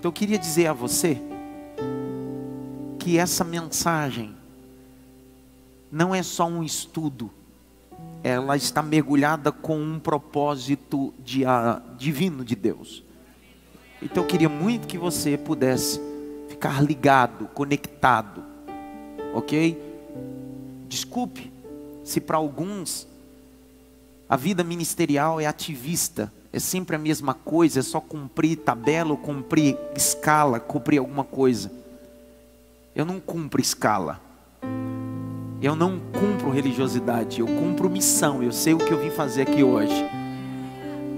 Então eu queria dizer a você que essa mensagem não é só um estudo, ela está mergulhada com um propósito divino de Deus. Então eu queria muito que você pudesse ficar ligado, conectado, ok? Desculpe se para alguns a vida ministerial é ativista, é sempre a mesma coisa, é só cumprir tabela, ou cumprir escala, cumprir alguma coisa. Eu não cumpro escala, eu não cumpro religiosidade, eu cumpro missão. Eu sei o que eu vim fazer aqui hoje.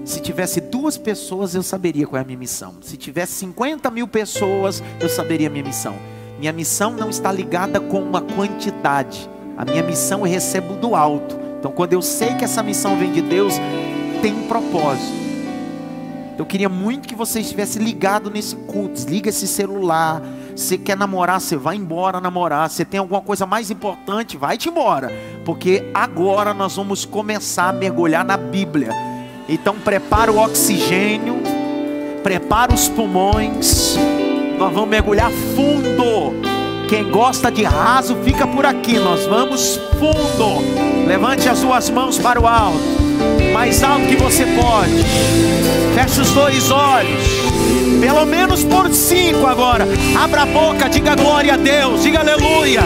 Se tivesse 2 pessoas, eu saberia qual é a minha missão. Se tivesse 50 mil pessoas, eu saberia a minha missão. Minha missão não está ligada com uma quantidade. A minha missão eu recebo do alto. Então quando eu sei que essa missão vem de Deus, tem um propósito. Eu queria muito que você estivesse ligado nesse culto. Desliga esse celular. Você quer namorar, você vai embora namorar. Você tem alguma coisa mais importante, vai-te embora. Porque agora nós vamos começar a mergulhar na Bíblia. Então prepara o oxigênio, prepara os pulmões. Nós vamos mergulhar fundo. Quem gosta de raso, fica por aqui. Nós vamos fundo. Levante as suas mãos para o alto, mais alto que você pode. Feche os 2 olhos, pelo menos por 5 agora. Abra a boca, diga glória a Deus, diga aleluia.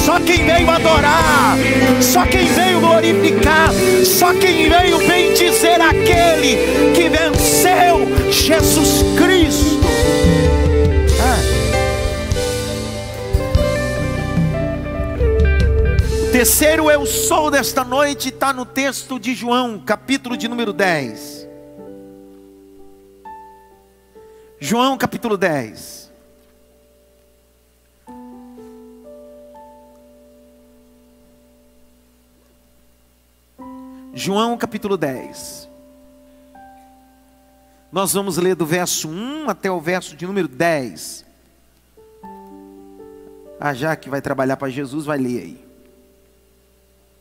Só quem veio adorar, só quem veio glorificar, só quem veio bendizer aquele que venceu, Jesus Cristo. O terceiro eu sou desta noite está no texto de João, capítulo de número 10. João capítulo 10. João capítulo 10. Nós vamos ler do verso 1 até o verso de número 10. A Jaque vai trabalhar para Jesus, vai ler aí.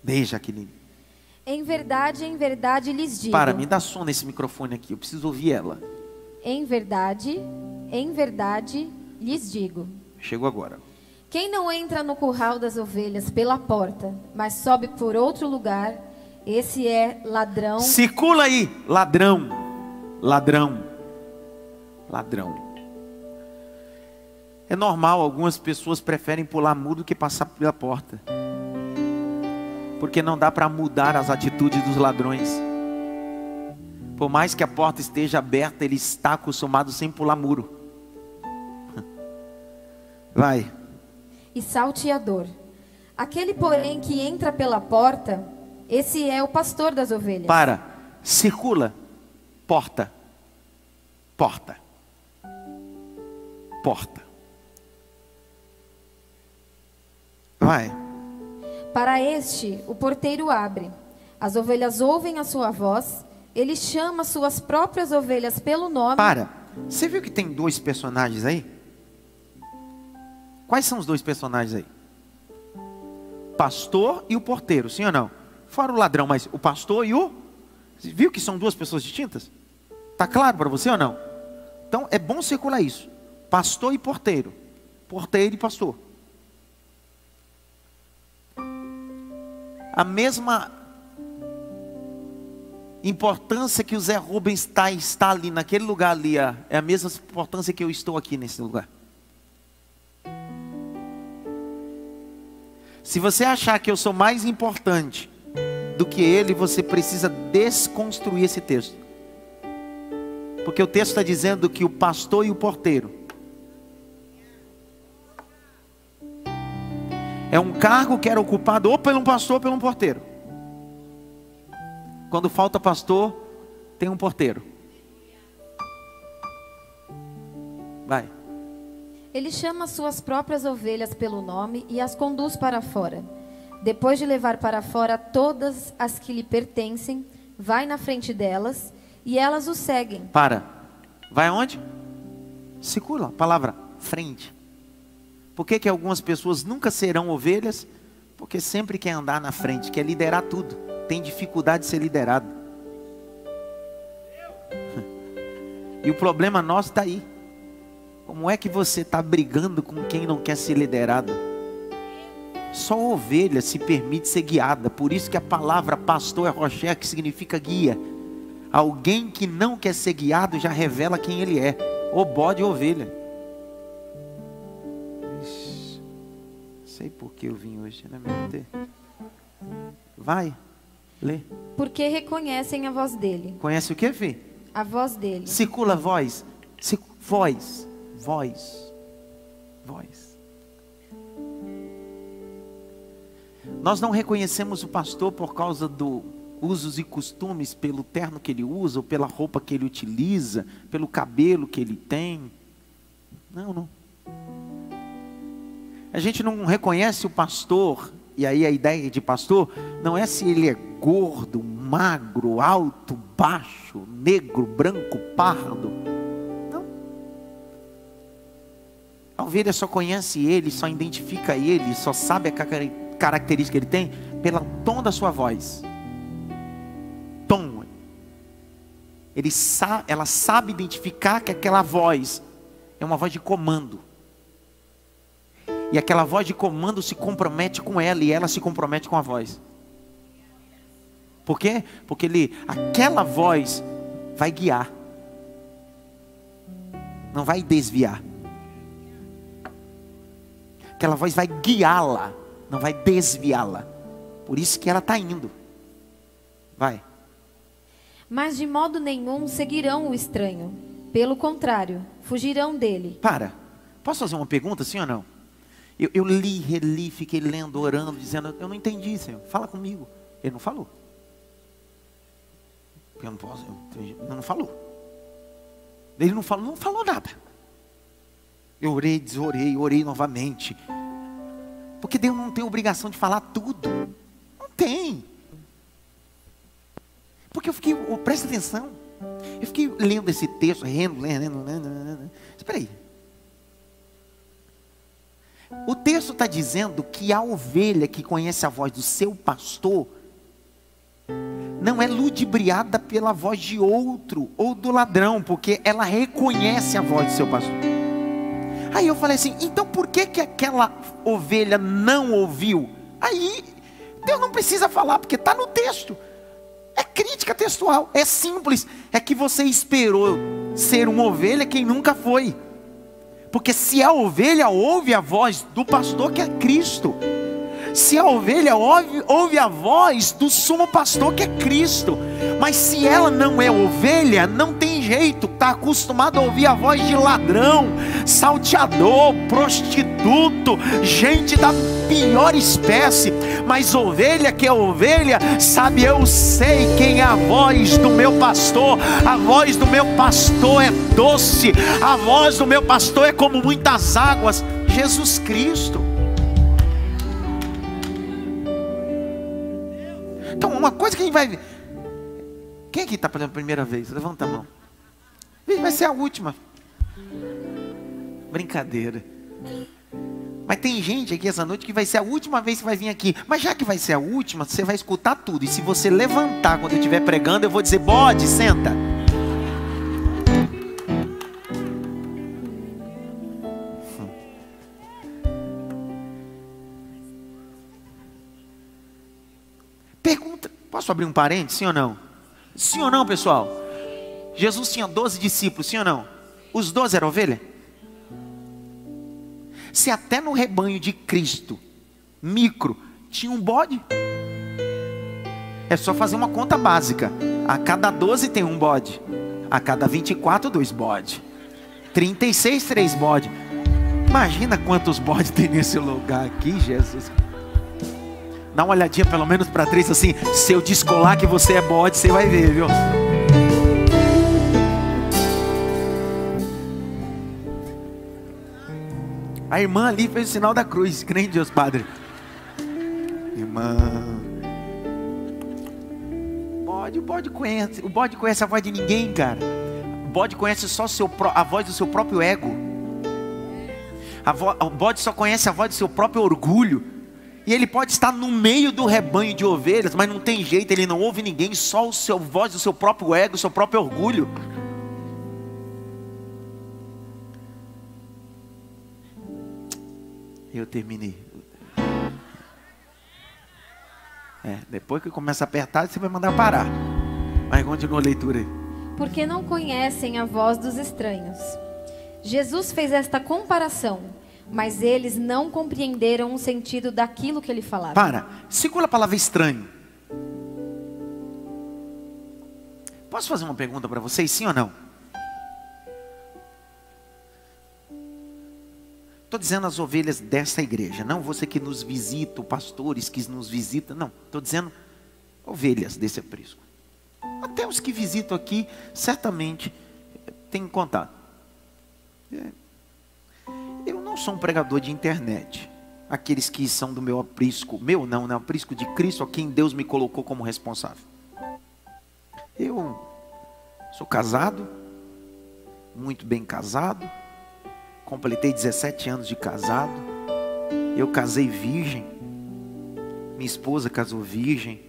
Beijo, Jaqueline. Em verdade lhes digo. Para, me dá som nesse microfone aqui, eu preciso ouvir ela. Em verdade lhes digo. Chegou agora. Quem não entra no curral das ovelhas pela porta, mas sobe por outro lugar, esse é ladrão. Circula aí, ladrão, ladrão, ladrão. É normal, algumas pessoas preferem pular muro do que passar pela porta. Porque não dá para mudar as atitudes dos ladrões. Por mais que a porta esteja aberta, ele está acostumado sem pular muro. Vai. E salteador. Aquele, porém, que entra pela porta, esse é o pastor das ovelhas. Para. Circula. Porta. Porta. Porta. Vai. Para este, o porteiro abre. As ovelhas ouvem a sua voz. Ele chama suas próprias ovelhas pelo nome. Para. Você viu que tem 2 personagens aí? Quais são os 2 personagens aí? Pastor e o porteiro, sim ou não? Fora o ladrão, mas o pastor e o... Você viu que são 2 pessoas distintas? Tá claro para você ou não? Então é bom circular isso. Pastor e porteiro. Porteiro e pastor. A mesma importância que o Zé Rubens está ali, naquele lugar ali, é a mesma importância que eu estou aqui nesse lugar. Se você achar que eu sou mais importante do que ele, você precisa desconstruir esse texto. Porque o texto está dizendo que o pastor e o porteiro é um cargo que era ocupado ou por um pastor ou por um porteiro. Quando falta pastor, tem um porteiro. Vai. Ele chama suas próprias ovelhas pelo nome e as conduz para fora. Depois de levar para fora todas as que lhe pertencem, vai na frente delas e elas o seguem. Para. Vai aonde? Circula a palavra frente. Por que algumas pessoas nunca serão ovelhas? Porque sempre quer andar na frente, quer liderar tudo. Tem dificuldade de ser liderado. E o problema nosso está aí. Como é que você está brigando com quem não quer ser liderado? Só ovelha se permite ser guiada. Por isso que a palavra pastor é rocher, que significa guia. Alguém que não quer ser guiado já revela quem ele é. Ou bode ou ovelha. Ixi, sei por que eu vim hoje, né, meu Deus? Vai, lê. Porque reconhecem a voz dele. Conhece o que, filho? A voz dele. Circula voz. Voz. Voz. Voz. Nós não reconhecemos o pastor por causa dos usos e costumes, pelo terno que ele usa, ou pela roupa que ele utiliza, pelo cabelo que ele tem. Não. A gente não reconhece o pastor, e aí a ideia de pastor não é se ele é gordo, magro, alto, baixo, negro, branco, pardo. Não. A ovelha só conhece ele, só identifica ele, só sabe a característica que ele tem pelo tom da sua voz. Tom. Ela sabe identificar que aquela voz é uma voz de comando. E aquela voz de comando se compromete com ela, e ela se compromete com a voz. Por quê? Porque aquela voz vai guiar, não vai desviar. Aquela voz vai guiá-la, não vai desviá-la. Por isso que ela está indo. Vai. Mas de modo nenhum seguirão o estranho. Pelo contrário, fugirão dele. Para. Posso fazer uma pergunta, sim ou não? Eu li, reli, fiquei lendo, orando, dizendo, eu não entendi, Senhor. Fala comigo. Ele não falou. Eu não posso, não falou. Ele não falou nada. Eu orei, desorei, orei novamente. Porque Deus não tem obrigação de falar tudo. Não tem. Porque eu fiquei, presta atenção. Eu fiquei lendo esse texto, lendo. Espera aí. O texto está dizendo que a ovelha que conhece a voz do seu pastor não é ludibriada pela voz de outro ou do ladrão, porque ela reconhece a voz do seu pastor. Aí eu falei assim, então por que aquela ovelha não ouviu? Aí Deus não precisa falar, porque está no texto. É crítica textual, é simples. É que você esperou ser uma ovelha quem nunca foi. Porque se a ovelha ouve a voz do pastor, que é Cristo, se a ovelha ouve a voz do sumo pastor, que é Cristo, mas se ela não é ovelha, não tem jeito, está acostumado a ouvir a voz de ladrão, salteador, prostituto, gente da pior espécie. Mas ovelha que é ovelha, sabe, eu sei quem é a voz do meu pastor. A voz do meu pastor é doce, a voz do meu pastor é como muitas águas, Jesus Cristo. Então, uma coisa que a gente vai ver. Quem aqui está pela primeira vez? Levanta a mão. Vai ser a última. Brincadeira. Mas tem gente aqui essa noite que vai ser a última vez que vai vir aqui. Mas já que vai ser a última, você vai escutar tudo. E se você levantar quando eu estiver pregando, eu vou dizer, bode, senta. Pergunta, posso abrir um parênteses, sim ou não? Sim ou não, pessoal? Jesus tinha 12 discípulos, sim ou não? Os 12 eram ovelha? Se até no rebanho de Cristo, micro, tinha um bode, é só fazer uma conta básica. A cada 12 tem um bode, a cada 24, 2 bodes, 36, 3 bodes. Imagina quantos bodes tem nesse lugar aqui, Jesus. Dá uma olhadinha pelo menos para 3 assim. Se eu descolar que você é bode, você vai ver, viu? A irmã ali fez o sinal da cruz. Crê em Deus, Padre. Irmã. O bode conhece a voz de ninguém, cara. O bode conhece só a voz do seu próprio ego. O bode só conhece a voz do seu próprio orgulho. E ele pode estar no meio do rebanho de ovelhas, mas não tem jeito, ele não ouve ninguém, só a voz do seu próprio ego, o seu próprio orgulho. Eu terminei. Depois que começa a apertar, você vai mandar parar. Mas continua a leitura aí. Porque não conhecem a voz dos estranhos. Jesus fez esta comparação, mas eles não compreenderam o sentido daquilo que ele falava. Segura a palavra estranho. Posso fazer uma pergunta para vocês, sim ou não? Estou dizendo as ovelhas dessa igreja, não você que nos visita, pastores que nos visitam, não. Estou dizendo ovelhas desse aprisco. Até os que visitam aqui, certamente, têm contato. Eu não sou um pregador de internet. Aqueles que são do meu aprisco, não, aprisco de Cristo, a quem Deus me colocou como responsável. Eu sou casado, muito bem casado, completei 17 anos de casado, eu casei virgem, minha esposa casou virgem.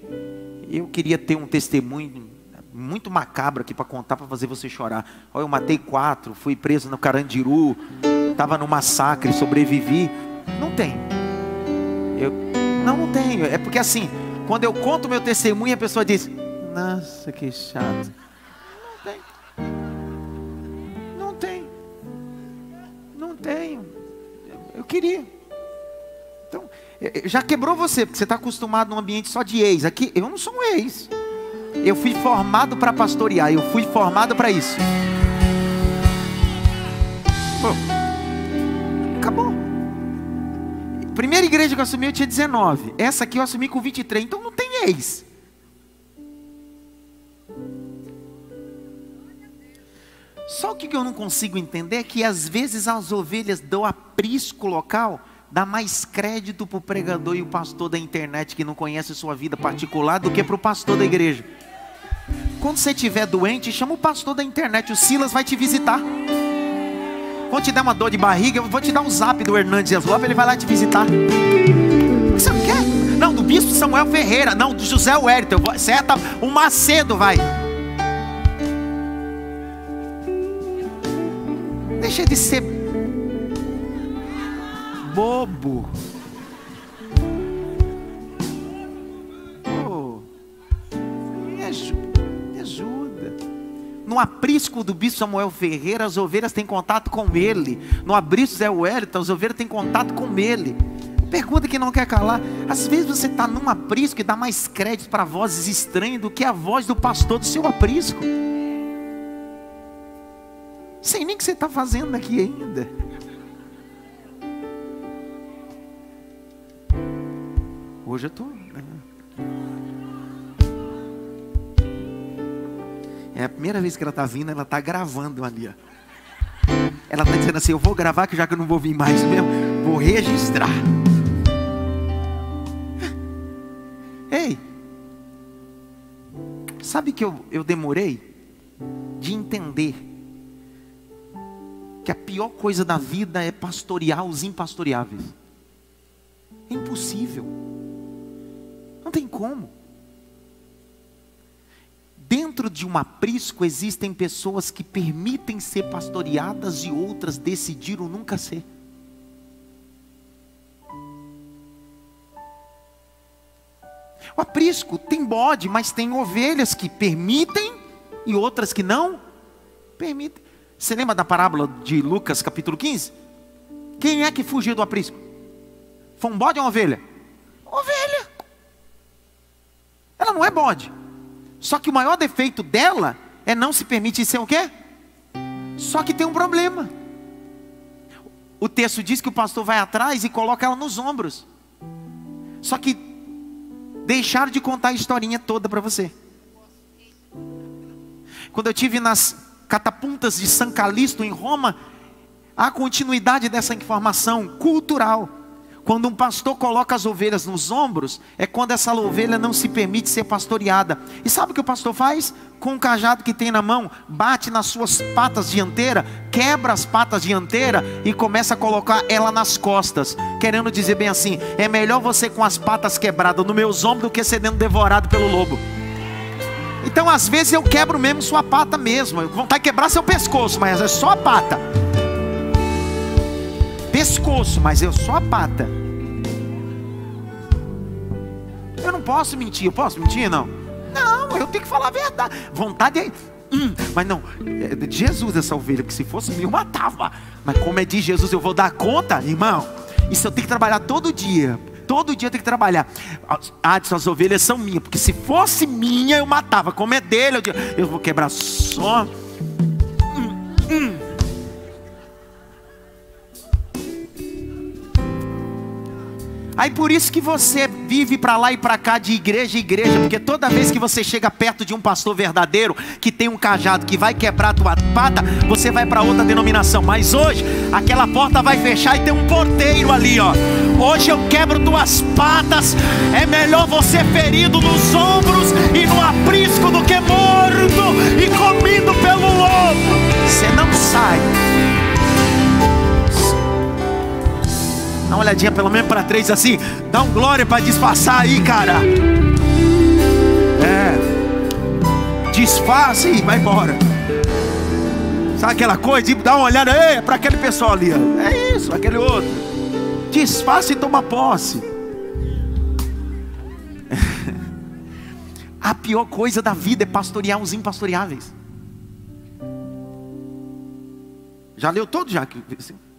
Eu queria ter um testemunho muito macabro aqui para contar, para fazer você chorar. Olha, eu matei 4, fui preso no Carandiru, estava no massacre, sobrevivi. Não tenho. Não tenho. É porque assim, quando eu conto meu testemunho, a pessoa diz: nossa, que chato. Não tenho. Eu queria. Então, já quebrou você, porque você está acostumado num ambiente só de ex. Aqui, eu não sou um ex. Eu fui formado para pastorear, eu fui formado para isso. Acabou. Primeira igreja que eu assumi eu tinha 19. Essa aqui eu assumi com 23, então não tem ex. Só o que eu não consigo entender é que às vezes as ovelhas do aprisco local dá mais crédito para o pregador e o pastor da internet que não conhece sua vida particular do que para o pastor da igreja. Quando você estiver doente, chama o pastor da internet, o Silas vai te visitar. Quando te der uma dor de barriga, eu vou te dar um zap do Hernandes Lopes, ele vai lá te visitar. Você não quer? Não, do bispo Samuel Ferreira, não, do José Wellington, certo? O Macedo vai. Deixa de ser bobo. Me ajuda. No aprisco do bispo Samuel Ferreira, as ovelhas têm contato com ele. No aprisco Zé Wellington, as ovelhas têm contato com ele. Pergunta que não quer calar. Às vezes você está num aprisco e dá mais crédito para vozes estranhas do que a voz do pastor do seu aprisco. Sei nem o que você está fazendo aqui ainda. Hoje eu estou. É a primeira vez que ela está vindo, ela está gravando ali. Ó. Ela está dizendo assim: eu vou gravar, que já que eu não vou vir mais mesmo, vou registrar. Ei, sabe que eu demorei de entender que a pior coisa da vida é pastorear os impastoreáveis. É impossível. Não tem como. Dentro de um aprisco existem pessoas que permitem ser pastoreadas e outras decidiram nunca ser. O aprisco tem bode, mas tem ovelhas que permitem e outras que não permitem. Você lembra da parábola de Lucas capítulo 15? Quem é que fugiu do aprisco? Foi um bode ou uma ovelha? Ovelha. Ela não é bode. Só que o maior defeito dela é não se permitir ser o quê? Só que tem um problema. O texto diz que o pastor vai atrás e coloca ela nos ombros. Só que deixaram de contar a historinha toda para você. Quando eu estive nas catapuntas de São Calixto em Roma, há continuidade dessa informação cultural. Quando um pastor coloca as ovelhas nos ombros, é quando essa ovelha não se permite ser pastoreada. E sabe o que o pastor faz? Com o cajado que tem na mão, bate nas suas patas dianteiras, quebra as patas dianteiras e começa a colocar ela nas costas, querendo dizer bem assim: é melhor você com as patas quebradas nos meus ombros do que sendo devorado pelo lobo. Então às vezes eu quebro mesmo sua pata mesmo, vontade de quebrar seu pescoço, mas é só a pata. pescoço, mas eu sou a pata. Eu não posso mentir. Eu posso mentir? Não. Não, eu tenho que falar a verdade. Vontade é... mas não, é de Jesus essa ovelha, porque se fosse minha eu matava. Mas como é de Jesus, eu vou dar conta, irmão. Isso eu tenho que trabalhar todo dia. Todo dia eu tenho que trabalhar. As ovelhas são minhas, porque se fosse minha eu matava. Como é dele, eu vou quebrar só. Aí por isso que você vive para lá e para cá de igreja em igreja, porque toda vez que você chega perto de um pastor verdadeiro, que tem um cajado que vai quebrar a tua pata, você vai para outra denominação. Mas hoje, aquela porta vai fechar e tem um porteiro ali, ó. Hoje eu quebro tuas patas. É melhor você ferido nos ombros e no aprisco do que morto e comido pelo lobo. Você não sai. Dá uma olhadinha pelo menos para 3 assim. Dá um glória para disfarçar aí, cara. Disfarça e vai embora. Sabe aquela coisa? Dá uma olhada aí para aquele pessoal ali, ó. É isso, aquele outro. Disfarça e toma posse. A pior coisa da vida é pastorear os impastoreáveis. Já leu todo já?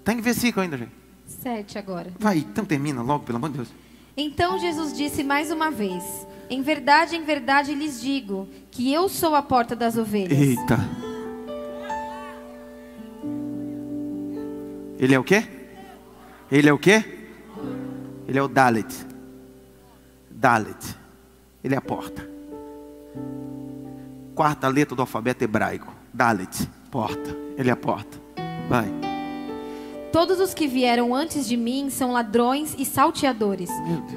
Tem versículo ainda, gente? 7 agora. Vai, então termina logo, pelo amor de Deus. Então Jesus disse mais uma vez: em verdade lhes digo, que eu sou a porta das ovelhas. Eita. Ele é o quê? Ele é o quê? Ele é o Dalet. Dalet. Ele é a porta. 4ª letra do alfabeto hebraico. Dalet. Porta. Ele é a porta. Vai. Todos os que vieram antes de mim são ladrões e salteadores,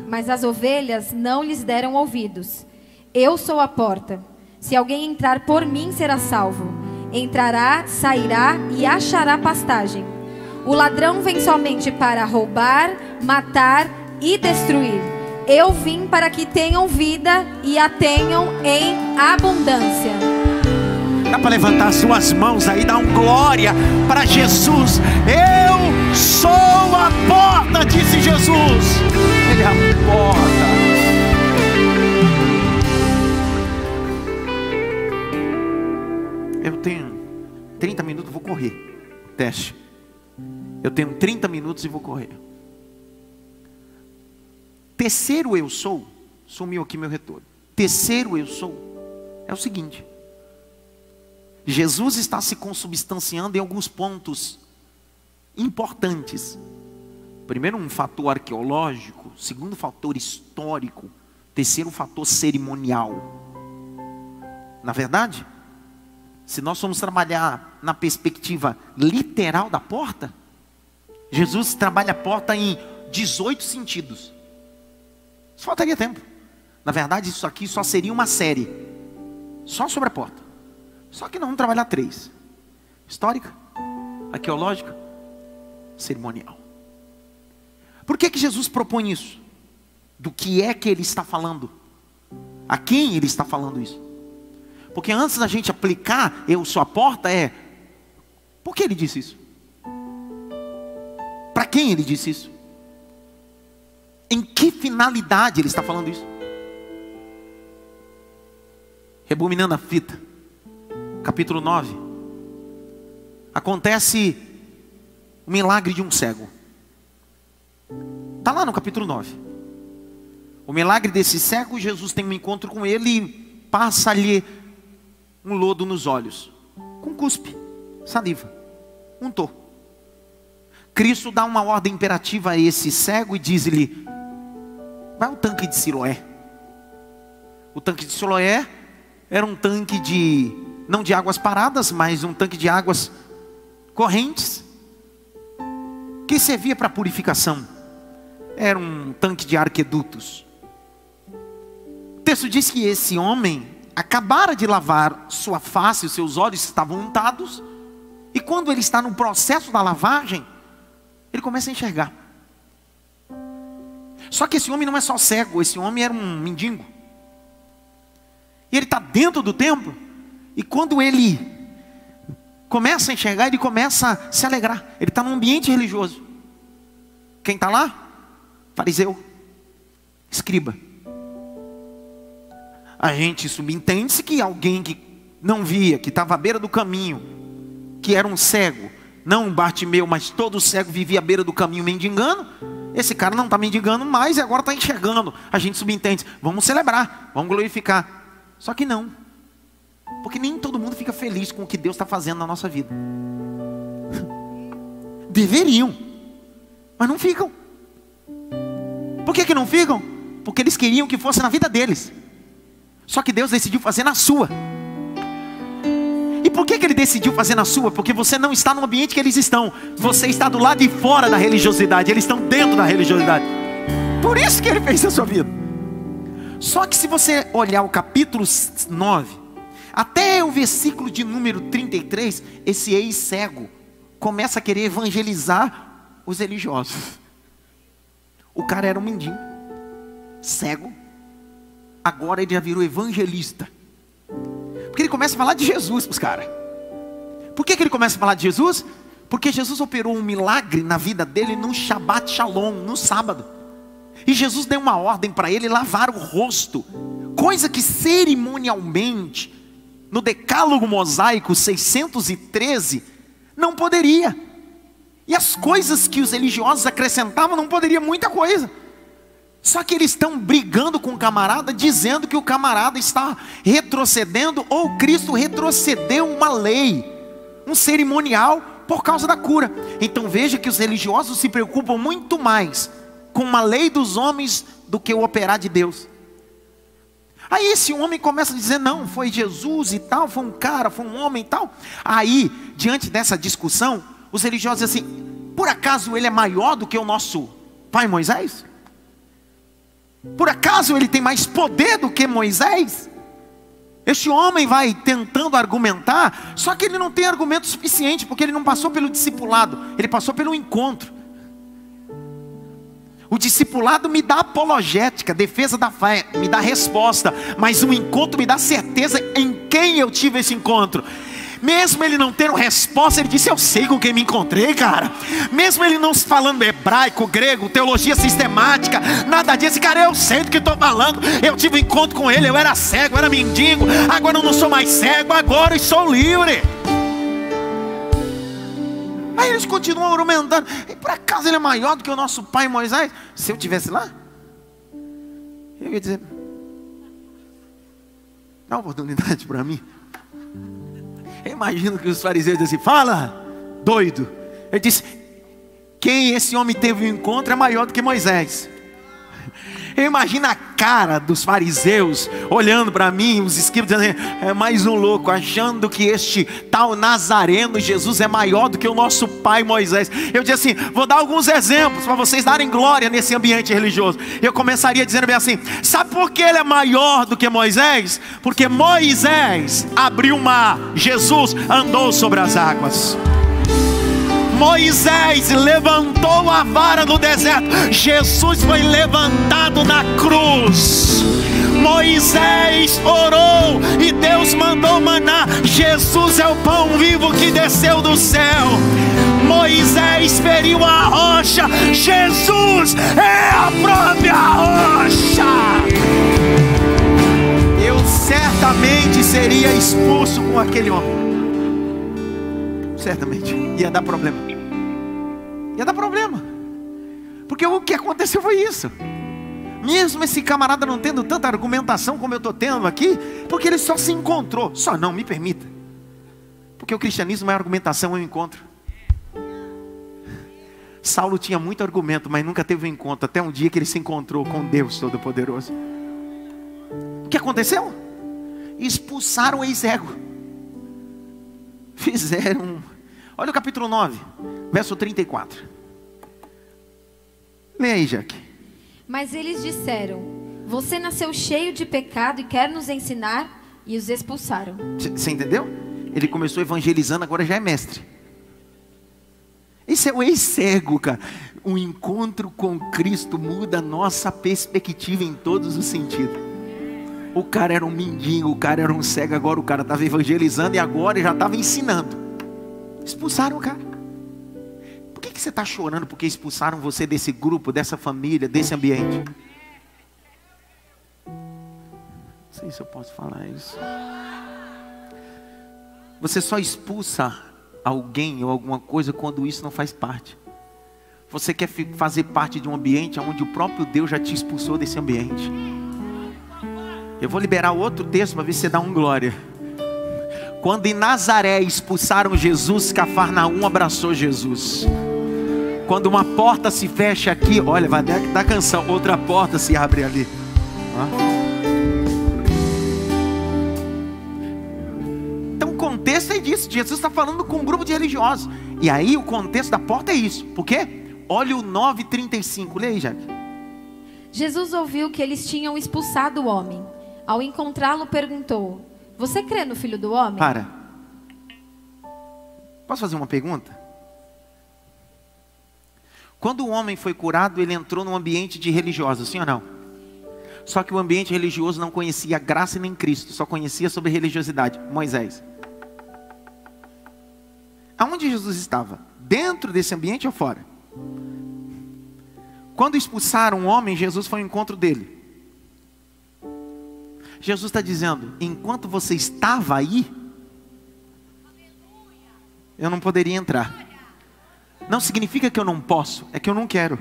mas as ovelhas não lhes deram ouvidos. Eu sou a porta. Se alguém entrar por mim, será salvo. Entrará, sairá e achará pastagem. O ladrão vem somente para roubar, matar e destruir. Eu vim para que tenham vida e a tenham em abundância. Dá para levantar as suas mãos aí, dar um glória para Jesus. Eu sou a porta, disse Jesus. Ele é a porta. Eu tenho 30 minutos, vou correr. Teste. Eu tenho 30 minutos e vou correr. Terceiro eu sou. Sumiu aqui meu retorno. Terceiro eu sou. É o seguinte. Jesus está se consubstanciando em alguns pontos importantes. Primeiro, um fator arqueológico. Segundo, fator histórico. Terceiro, fator cerimonial. Na verdade, se nós formos trabalhar na perspectiva literal da porta, Jesus trabalha a porta em 18 sentidos. Só faltaria tempo. Na verdade, isso aqui só seria uma série. Só sobre a porta. Só que não vamos trabalhar 3. Histórica, arqueológica, cerimonial. Por que Jesus propõe isso? Do que é que ele está falando? A quem ele está falando isso? Porque antes da gente aplicar eu sou a porta, por que ele disse isso? Para quem ele disse isso? Em que finalidade ele está falando isso? Rebominando a fita. Capítulo 9. Acontece o milagre de um cego. Está lá no capítulo 9. O milagre desse cego, Jesus tem um encontro com ele e passa-lhe um lodo nos olhos. Com cuspe, saliva. Untou. Cristo dá uma ordem imperativa a esse cego e diz-lhe: vai ao tanque de Siloé. O tanque de Siloé era um tanque não de águas paradas, mas um tanque de águas correntes, que servia para purificação. Era um tanque de arquedutos. O texto diz que esse homem acabara de lavar sua face, os seus olhos estavam untados, e quando ele está no processo da lavagem, ele começa a enxergar. Só que esse homem não é só cego, esse homem era um mendigo. E ele está dentro do templo. E quando ele começa a enxergar, ele começa a se alegrar. Ele está num ambiente religioso. quem está lá? Fariseu, escriba. A gente subentende-se que alguém que não via, que estava à beira do caminho, que era um cego, não um Bartimeu, mas todo cego vivia à beira do caminho mendigando. Esse cara não está mendigando mais e agora está enxergando. A gente subentende, vamos celebrar, vamos glorificar. Só que não, porque nem todo mundo fica feliz com o que Deus está fazendo na nossa vida. Deveriam, mas não ficam. Por que não ficam? Porque eles queriam que fosse na vida deles. Só que Deus decidiu fazer na sua. E por que Ele decidiu fazer na sua? Porque você não está no ambiente que eles estão. Você está do lado de fora da religiosidade. Eles estão dentro da religiosidade. Por isso que Ele fez a sua vida. Só que se você olhar o capítulo 9, até o versículo de número 33, esse ex-cego começa a querer evangelizar os religiosos. O cara era um mendigo, cego. Agora ele já virou evangelista. Porque ele começa a falar de Jesus para os caras. Por que ele começa a falar de Jesus? Porque Jesus operou um milagre na vida dele no Shabbat Shalom, no sábado. E Jesus deu uma ordem para ele lavar o rosto. Coisa que cerimonialmente, no decálogo mosaico 613, não poderia. E as coisas que os religiosos acrescentavam não poderia muita coisa. Só que eles estão brigando com o camarada, dizendo que o camarada está retrocedendo, ou Cristo retrocedeu uma lei, um cerimonial, por causa da cura. Então veja que os religiosos se preocupam muito mais com uma lei dos homens do que o operar de Deus. Aí esse homem começa a dizer, não, foi Jesus e tal, foi um cara, foi um homem e tal. Aí, diante dessa discussão, os religiosos dizem assim, por acaso ele é maior do que o nosso pai Moisés? Por acaso ele tem mais poder do que Moisés? Este homem vai tentando argumentar, só que ele não tem argumento suficiente, porque ele não passou pelo discipulado, ele passou pelo encontro. O discipulado me dá apologética, defesa da fé, me dá resposta, mas o encontro me dá certeza em quem eu tive esse encontro. Mesmo ele não tendo resposta, ele disse, eu sei com quem me encontrei, cara. Mesmo ele não falando hebraico, grego, teologia sistemática, nada disso, cara, eu sei do que estou falando. Eu tive um encontro com ele, eu era cego, eu era mendigo, agora eu não sou mais cego, agora eu sou livre. Aí eles continuam argumentando, e por acaso ele é maior do que o nosso pai Moisés? Se eu estivesse lá, eu ia dizer, dá uma oportunidade para mim. Eu imagino que os fariseus dizem assim, fala, doido. Ele disse, quem esse homem teve um encontro é maior do que Moisés. Eu imagino a cara dos fariseus olhando para mim, os escribas dizendo, é mais um louco, achando que este tal Nazareno Jesus é maior do que o nosso pai Moisés. Eu disse assim, vou dar alguns exemplos para vocês darem glória nesse ambiente religioso. Eu começaria dizendo bem assim, sabe por que ele é maior do que Moisés? Porque Moisés abriu o mar, Jesus andou sobre as águas. Moisés levantou a vara no deserto, Jesus foi levantado na cruz. Moisés orou e Deus mandou maná, Jesus é o pão vivo que desceu do céu. Moisés feriu a rocha, Jesus é a própria rocha. Eu certamente seria expulso com aquele homem. Certamente, ia dar problema. Ia dar problema. Porque o que aconteceu foi isso. Mesmo esse camarada não tendo tanta argumentação como eu estou tendo aqui, porque ele só se encontrou. Só não, me permita. Porque o cristianismo é argumentação, é um encontro. Saulo tinha muito argumento, mas nunca teve um encontro. Até um dia que ele se encontrou com Deus Todo-Poderoso. O que aconteceu? Expulsaram o ex-ego. Fizeram. Olha o capítulo 9, verso 34. Lê aí, Jaque. Mas eles disseram, você nasceu cheio de pecado e quer nos ensinar? E os expulsaram. Você entendeu? Ele começou evangelizando, agora já é mestre. Esse é o ex-cego, cara. O encontro com Cristo muda a nossa perspectiva em todos os sentidos. O cara era um mendigo, o cara era um cego, agora o cara estava evangelizando e agora ele já estava ensinando. Expulsaram o cara. Por que que você está chorando porque expulsaram você desse grupo, dessa família, desse ambiente? Não sei se eu posso falar isso. Você só expulsa alguém ou alguma coisa quando isso não faz parte. Você quer fazer parte de um ambiente onde o próprio Deus já te expulsou desse ambiente. Eu vou liberar outro texto para ver se você dá um glória. Quando em Nazaré expulsaram Jesus, Cafarnaum abraçou Jesus. Quando uma porta se fecha aqui, olha, vai dar canção, outra porta se abre ali. Então o contexto é disso. Jesus está falando com um grupo de religiosos. E aí o contexto da porta é isso. Por quê? Olha o 9:35. Lê aí, Jaque. Jesus ouviu que eles tinham expulsado o homem. Ao encontrá-lo, perguntou: você crê no Filho do Homem? Para. Posso fazer uma pergunta? Quando o homem foi curado, ele entrou num ambiente de religiosos, sim ou não? Só que o ambiente religioso não conhecia graça nem Cristo, só conhecia sobre religiosidade. Moisés. Aonde Jesus estava? Dentro desse ambiente ou fora? Quando expulsaram o homem, Jesus foi ao encontro dele. Jesus está dizendo, enquanto você estava aí, eu não poderia entrar. Não significa que eu não posso, é que eu não quero.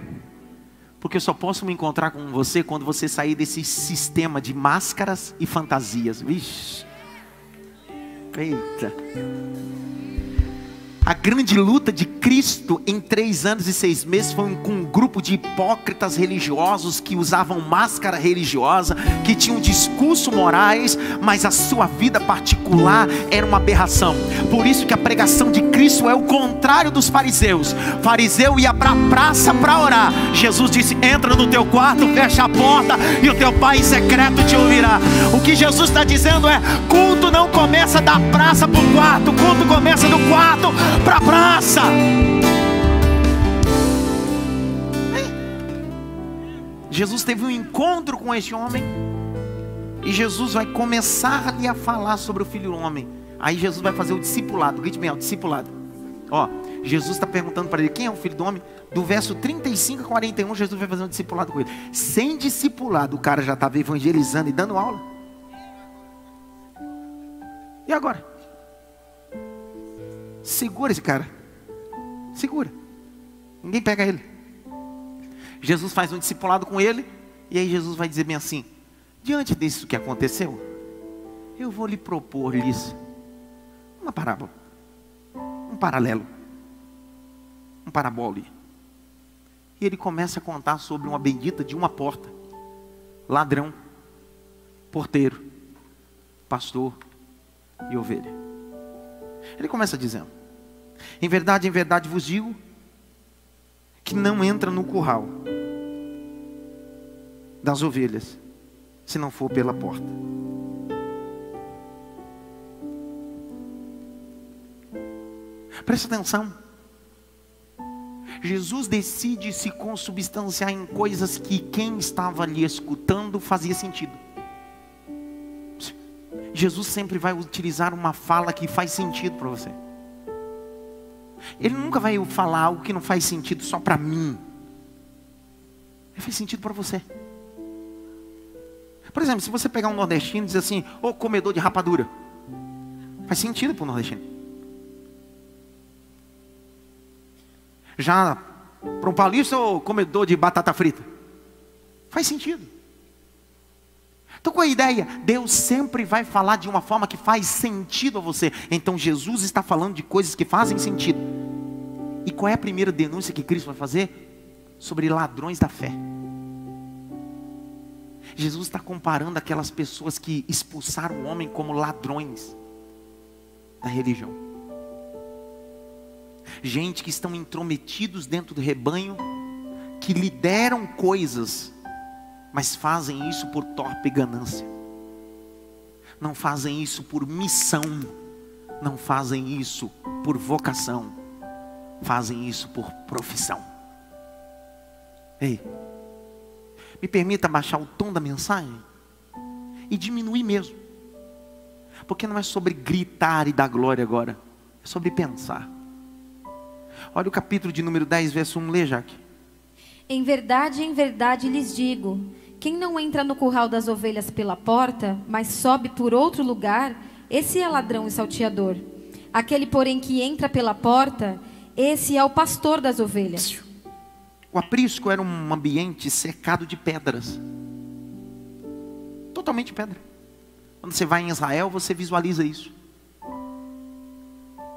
Porque eu só posso me encontrar com você quando você sair desse sistema de máscaras e fantasias. Vixe. Eita. A grande luta de Cristo em 3 anos e 6 meses foi com um grupo de hipócritas religiosos que usavam máscara religiosa, que tinham discurso morais, mas a sua vida particular era uma aberração. Por isso que a pregação de Cristo é o contrário dos fariseus. Fariseu ia para a praça para orar. Jesus disse, entra no teu quarto, fecha a porta e o teu pai em secreto te ouvirá. O que Jesus está dizendo é, culto não começa da praça para o quarto, culto começa do quarto para a praça. Jesus teve um encontro com esse homem e Jesus vai começar ali a falar sobre o Filho do Homem. Aí Jesus vai fazer o discipulado. Grite bem, o discipulado. Ó, Jesus está perguntando para ele quem é o Filho do Homem. Do verso 35 a 41 Jesus vai fazer um discipulado com ele. Sem discipulado o cara já estava evangelizando e dando aula. E agora? Segura esse cara. Segura. Ninguém pega ele. Jesus faz um discipulado com ele. E aí Jesus vai dizer bem assim, diante disso que aconteceu, eu vou lhe propor-lhes uma parábola, um paralelo, um parabole. E ele começa a contar sobre uma bendita de uma porta, ladrão, porteiro, pastor e ovelha. Ele começa dizendo, em verdade vos digo, que não entra no curral das ovelhas, se não for pela porta. Presta atenção. Jesus decide se consubstanciar em coisas que quem estava ali escutando fazia sentido. Jesus sempre vai utilizar uma fala que faz sentido para você. Ele nunca vai falar algo que não faz sentido só para mim. Ele faz sentido para você. Por exemplo, se você pegar um nordestino e dizer assim, ô comedor de rapadura, faz sentido para o nordestino. Já para um paulista, ô comedor de batata frita, faz sentido. Então qual é a ideia? Deus sempre vai falar de uma forma que faz sentido a você. Então Jesus está falando de coisas que fazem sentido. E qual é a primeira denúncia que Cristo vai fazer? Sobre ladrões da fé. Jesus está comparando aquelas pessoas que expulsaram o homem como ladrões da religião. Gente que estão intrometidos dentro do rebanho, que lideram coisas, mas fazem isso por torpe ganância. Não fazem isso por missão. Não fazem isso por vocação. Fazem isso por profissão. Ei, me permita baixar o tom da mensagem e diminuir mesmo. Porque não é sobre gritar e dar glória agora. É sobre pensar. Olha o capítulo de número 10, verso 1, lê, Jaque. Em verdade lhes digo, quem não entra no curral das ovelhas pela porta, mas sobe por outro lugar, esse é ladrão e salteador. Aquele, porém, que entra pela porta, esse é o pastor das ovelhas. O aprisco era um ambiente cercado de pedras. Totalmente pedra. Quando você vai em Israel, você visualiza isso.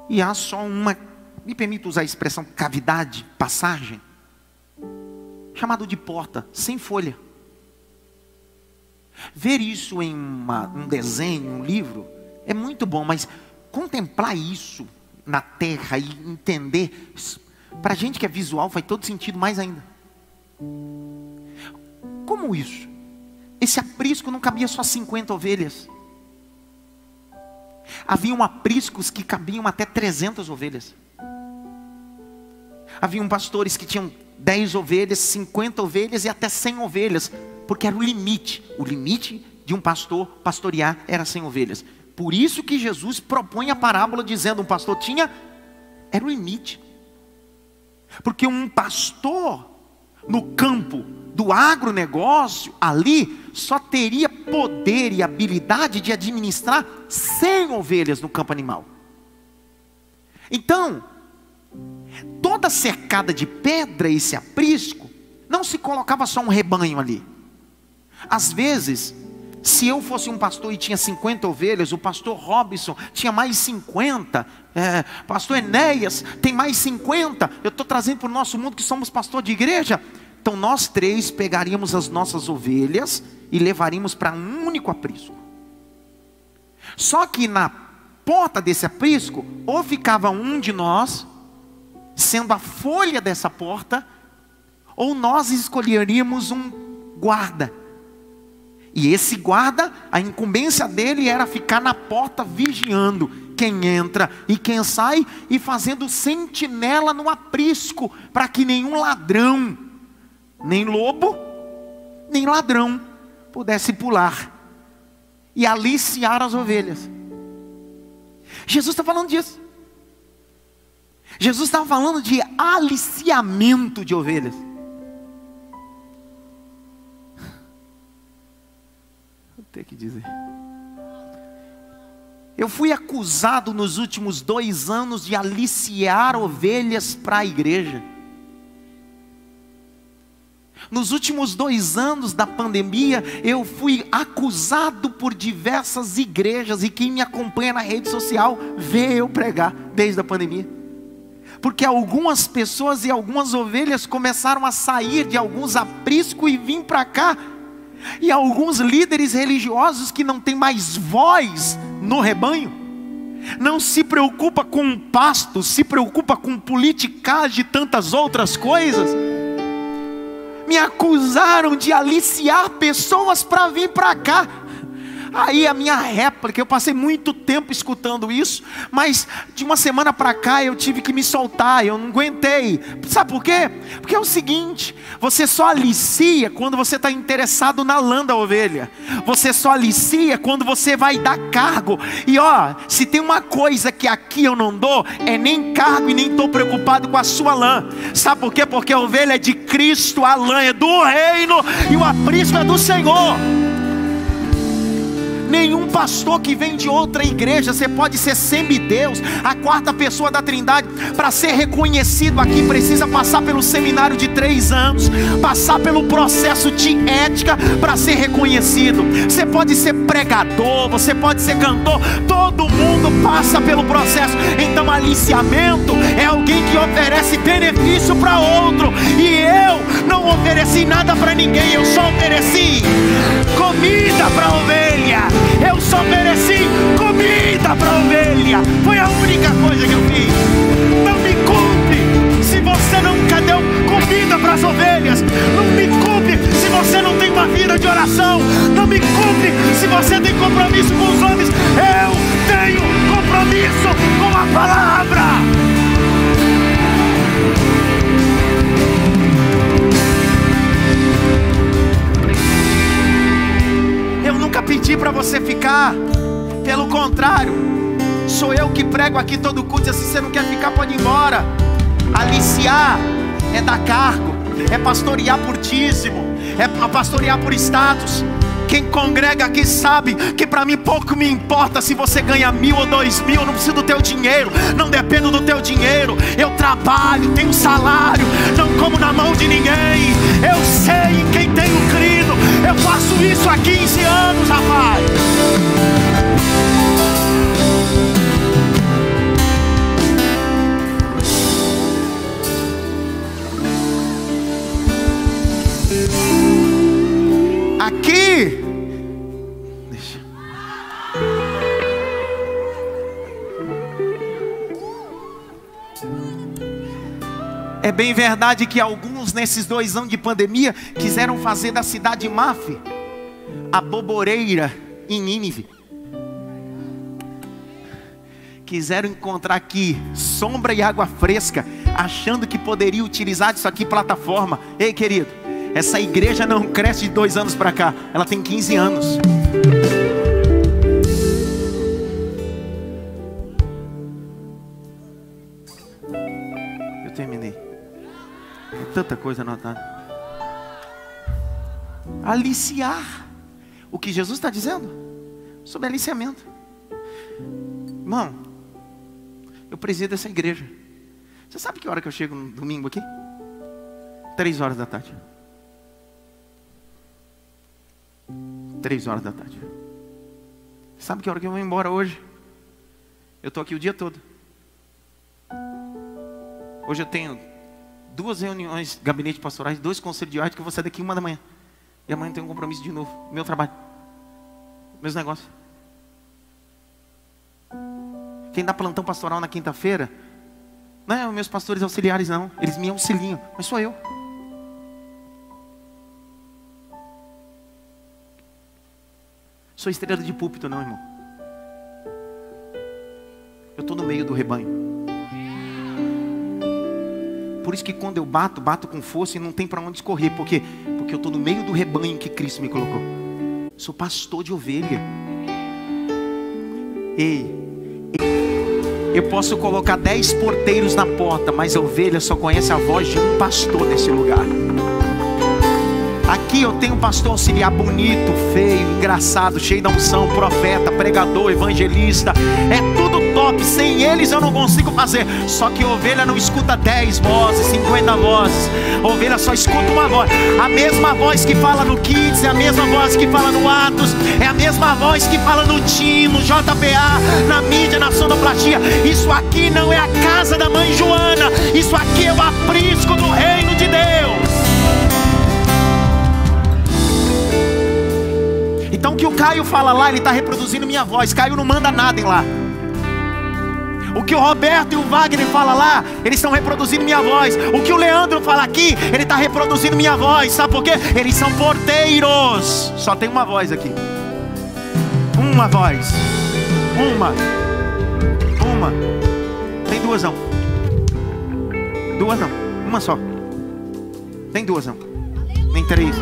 E há só uma, me permito usar a expressão cavidade, passagem, chamado de porta, sem folha. Ver isso em um desenho, um livro, é muito bom, mas contemplar isso na terra e entender, para a gente que é visual, faz todo sentido mais ainda. Como isso? Esse aprisco não cabia só 50 ovelhas. Haviam apriscos que cabiam até 300 ovelhas. Haviam pastores que tinham 10 ovelhas, 50 ovelhas e até 100 ovelhas, porque era o limite. O limite de um pastor pastorear era 100 ovelhas. Por isso que Jesus propõe a parábola dizendo, um pastor era o limite. Porque um pastor no campo do agronegócio, ali, só teria poder e habilidade de administrar 100 ovelhas no campo animal. Então, toda cercada de pedra, esse aprisco, não se colocava só um rebanho ali. Às vezes, se eu fosse um pastor e tinha 50 ovelhas, o pastor Robson tinha mais 50, pastor Enéas tem mais 50, eu estou trazendo para o nosso mundo que somos pastor de igreja. Então nós três pegaríamos as nossas ovelhas e levaríamos para um único aprisco. Só que na porta desse aprisco, ou ficava um de nós, sendo a folha dessa porta, ou nós escolheríamos um guarda. E esse guarda, a incumbência dele era ficar na porta vigiando quem entra e quem sai, e fazendo sentinela no aprisco, para que nenhum ladrão, nem lobo, nem ladrão pudesse pular e aliciar as ovelhas. Jesus está falando disso. Jesus estava falando de aliciamento de ovelhas. Vou ter que dizer. Eu fui acusado nos últimos 2 anos de aliciar ovelhas para a igreja. Nos últimos 2 anos da pandemia, eu fui acusado por diversas igrejas, e quem me acompanha na rede social vê eu pregar desde a pandemia. Porque algumas pessoas e algumas ovelhas começaram a sair de alguns apriscos e vir para cá. E alguns líderes religiosos que não têm mais voz no rebanho, não se preocupa com pasto, se preocupa com politicagem e tantas outras coisas, me acusaram de aliciar pessoas para vir para cá. Aí a minha réplica, eu passei muito tempo escutando isso, mas de uma semana para cá eu tive que me soltar, eu não aguentei. Sabe por quê? Porque é o seguinte, você só alicia quando você está interessado na lã da ovelha. Você só alicia quando você vai dar cargo. E ó, se tem uma coisa que aqui eu não dou, é nem cargo e nem estou preocupado com a sua lã. Sabe por quê? Porque a ovelha é de Cristo, a lã é do reino e o aprisco é do Senhor. Nenhum pastor que vem de outra igreja, você pode ser semideus, a 4ª pessoa da Trindade, para ser reconhecido aqui precisa passar pelo seminário de 3 anos, passar pelo processo de ética para ser reconhecido. Você pode ser pregador, você pode ser cantor, todo mundo passa pelo processo. Então aliciamento é alguém que oferece benefício para outro, e eu não ofereci nada para ninguém, eu só ofereci comida para a ovelha. Eu só ofereci comida para a ovelha. Foi a única coisa que eu fiz. Não me culpe se você nunca deu comida para as ovelhas. Não me culpe se você não tem uma vida de oração. Não me culpe se você tem compromisso com os homens. Eu tenho compromisso com a palavra. Nunca pedi para você ficar, pelo contrário, sou eu que prego aqui todo culto. Se você não quer ficar, pode ir embora. Aliciar é dar cargo, é pastorear por dízimo, é pastorear por status. Quem congrega aqui sabe que para mim pouco me importa se você ganha 1.000 ou 2.000. Eu não preciso do teu dinheiro, não dependo do teu dinheiro. Eu trabalho, tenho salário, não como na mão de ninguém. Eu sei em quem tenho crido. Eu faço isso há 15 anos, rapaz. Aqui, deixa. É bem verdade que alguns nesses 2 anos de pandemia quiseram fazer da cidade máfia a boboreira em Nínive. Quiseram encontrar aqui sombra e água fresca, achando que poderia utilizar isso aqui plataforma. Ei, querido, essa igreja não cresce de 2 anos para cá, ela tem 15 anos. Eu terminei. Tem tanta coisa anotada. Aliciar. O que Jesus está dizendo? Sobre aliciamento. Irmão, eu presido essa igreja. Você sabe que hora que eu chego no domingo aqui? 3 horas da tarde. 3 horas da tarde. Sabe que hora que eu vou embora hoje? Eu estou aqui o dia todo. Hoje eu tenho 2 reuniões, gabinete pastorais, 2 conselhos de arte, que eu vou sair daqui 1 da manhã. E amanhã eu tenho um compromisso de novo. Meu trabalho, meus negócios. Quem dá plantão pastoral na quinta-feira não é os meus pastores auxiliares, não. Eles me auxiliam, mas sou eu. Sou estrela de púlpito, não, irmão. Eu estou no meio do rebanho. Por isso que quando eu bato com força e não tem para onde escorrer. Por quê? Porque eu estou no meio do rebanho que Cristo me colocou. Sou pastor de ovelha. Eu posso colocar 10 porteiros na porta, mas a ovelha só conhece a voz de um pastor nesse lugar. Aqui eu tenho um pastor auxiliar bonito, feio, engraçado, cheio da unção, profeta, pregador, evangelista. É tudo top, sem eles eu não consigo fazer. Só que a ovelha não escuta 10 vozes, 50 vozes. A ovelha só escuta uma voz. A mesma voz que fala no Kids, é a mesma voz que fala no Atos, é a mesma voz que fala no TIM, no JPA, na mídia, na sonoplastia. Isso aqui não é a casa da mãe Joana. Isso aqui é o aprisco do reino de Deus. Então o que o Caio fala lá, ele está reproduzindo minha voz. Caio não manda nada em lá. O que o Roberto e o Wagner falam lá, eles estão reproduzindo minha voz. O que o Leandro fala aqui, ele está reproduzindo minha voz. Sabe por quê? Eles são porteiros. Só tem uma voz aqui. Uma voz. Uma. Tem 2 não. 2 não. Uma só. Tem 2 não. Nem 3.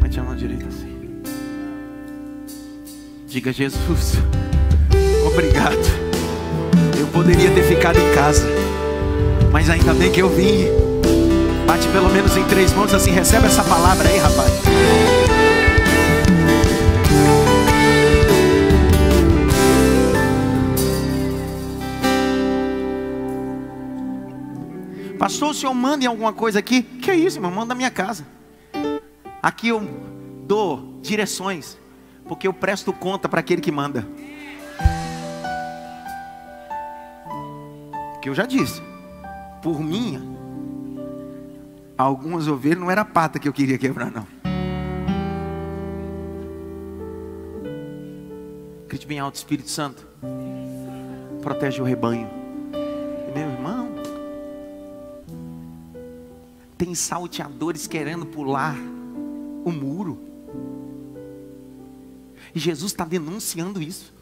Mete a mão direita assim. Diga: Jesus, obrigado. Eu poderia ter ficado em casa, mas ainda bem que eu vim. Bate pelo menos em 3 mãos assim. Recebe essa palavra aí, rapaz. Pastor, o senhor manda em alguma coisa aqui? Que é isso, irmão? Manda na minha casa. Aqui eu dou direções, porque eu presto conta para aquele que manda. Que eu já disse, por mim, algumas ovelhas não era a pata que eu queria quebrar, não. Grite bem alto: Espírito Santo, protege o rebanho. Meu irmão, tem salteadores querendo pular o muro. E Jesus está denunciando isso.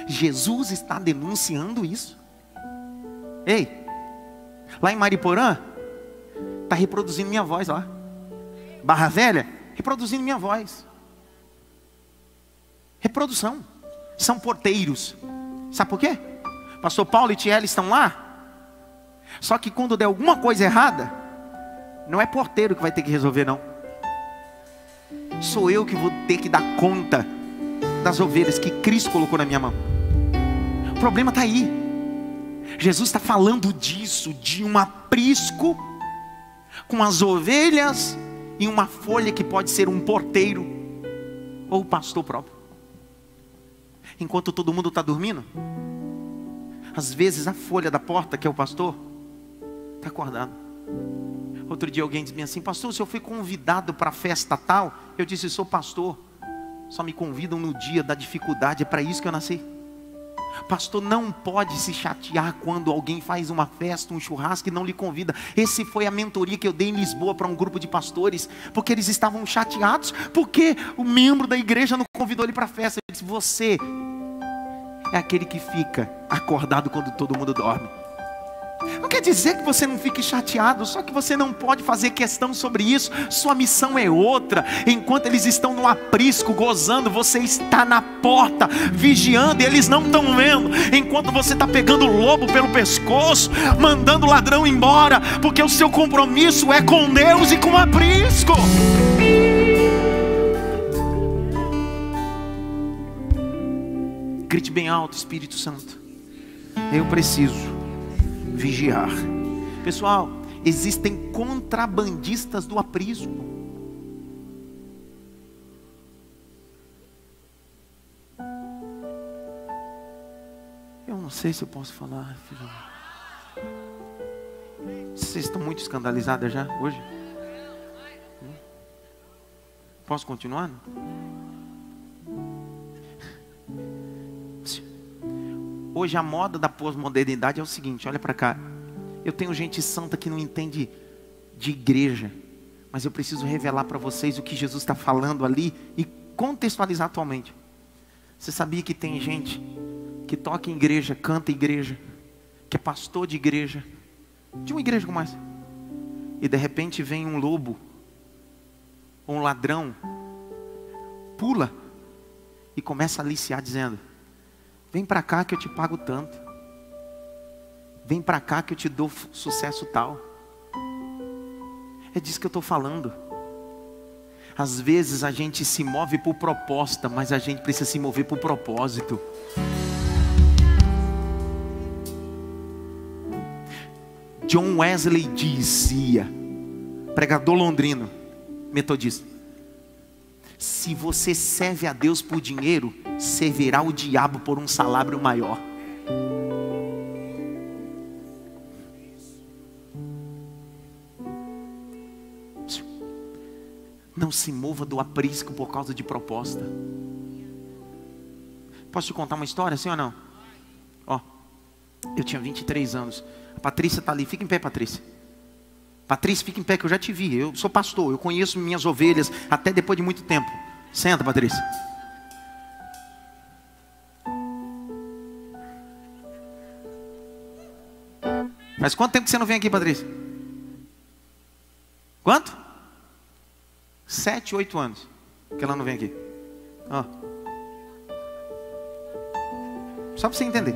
Jesus está denunciando isso. Ei, lá em Mariporã, está reproduzindo minha voz lá. Barra Velha, reproduzindo minha voz. Reprodução. são porteiros. Sabe por quê? Pastor Paulo e Tiele estão lá. Só que quando der alguma coisa errada, não é porteiro que vai ter que resolver, não. Sou eu que vou ter que dar conta das ovelhas que Cristo colocou na minha mão. O problema está aí. Jesus está falando disso, de um aprisco com as ovelhas e uma folha que pode ser um porteiro ou o pastor próprio. Enquanto todo mundo está dormindo, às vezes a folha da porta, que é o pastor, está acordado. Outro dia alguém disse assim: pastor, o senhor foi convidado para a festa tal? Eu disse: sou pastor, só me convidam no dia da dificuldade, é para isso que eu nasci. Pastor não pode se chatear quando alguém faz uma festa, um churrasco e não lhe convida. Essa foi a mentoria que eu dei em Lisboa para um grupo de pastores, porque eles estavam chateados, porque o membro da igreja não convidou ele para a festa. Eu disse: você é aquele que fica acordado quando todo mundo dorme. Não quer dizer que você não fique chateado, só que você não pode fazer questão sobre isso. Sua missão é outra. Enquanto eles estão no aprisco gozando, você está na porta vigiando e eles não estão vendo. Enquanto você está pegando o lobo pelo pescoço, mandando o ladrão embora, porque o seu compromisso é com Deus e com o aprisco. Grite bem alto: Espírito Santo, eu preciso vigiar. Pessoal, existem contrabandistas do aprisco. Eu não sei se eu posso falar, filho. Vocês estão muito escandalizadas já hoje? Posso continuar? Hoje a moda da pós-modernidade é o seguinte: olha para cá. Eu tenho gente santa que não entende de igreja, mas eu preciso revelar para vocês o que Jesus está falando ali e contextualizar atualmente. Você sabia que tem gente que toca em igreja, canta em igreja, que é pastor de igreja, de uma igreja como essa, e de repente vem um lobo ou um ladrão, pula e começa a aliciar dizendo: vem para cá que eu te pago tanto. Vem para cá que eu te dou sucesso tal. É disso que eu estou falando. Às vezes a gente se move por proposta, mas a gente precisa se mover por propósito. John Wesley dizia, pregador londrino, metodista: se você serve a Deus por dinheiro, servirá o diabo por um salário maior. Não se mova do aprisco por causa de proposta. Posso te contar uma história, sim ou não? Ó, eu tinha 23 anos. A Patrícia está ali. Fica em pé, Patrícia. Patrícia, fica em pé que eu já te vi. Eu sou pastor, eu conheço minhas ovelhas até depois de muito tempo. Senta, Patrícia. Faz quanto tempo que você não vem aqui, Patrícia? Quanto? 7, 8 anos que ela não vem aqui. Ó. Só para você entender.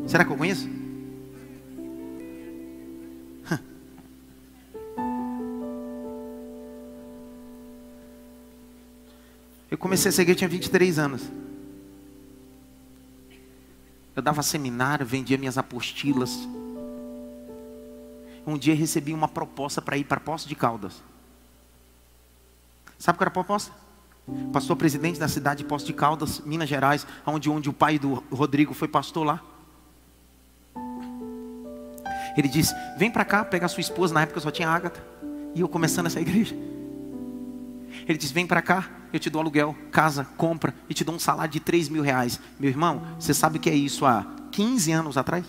Será que eu conheço? Eu comecei a seguir, eu tinha 23 anos. Eu dava seminário, vendia minhas apostilas. Um dia recebi uma proposta para ir para Poços de Caldas. Sabe qual era a proposta? Pastor presidente da cidade de Poços de Caldas, Minas Gerais, onde o pai do Rodrigo foi pastor lá. Ele disse: vem para cá pegar sua esposa. Na época eu só tinha a Ágata, e eu começando essa igreja. Ele disse: vem para cá, eu te dou aluguel, casa, compra, e te dou um salário de 3 mil reais. Meu irmão, você sabe o que é isso há 15 anos atrás?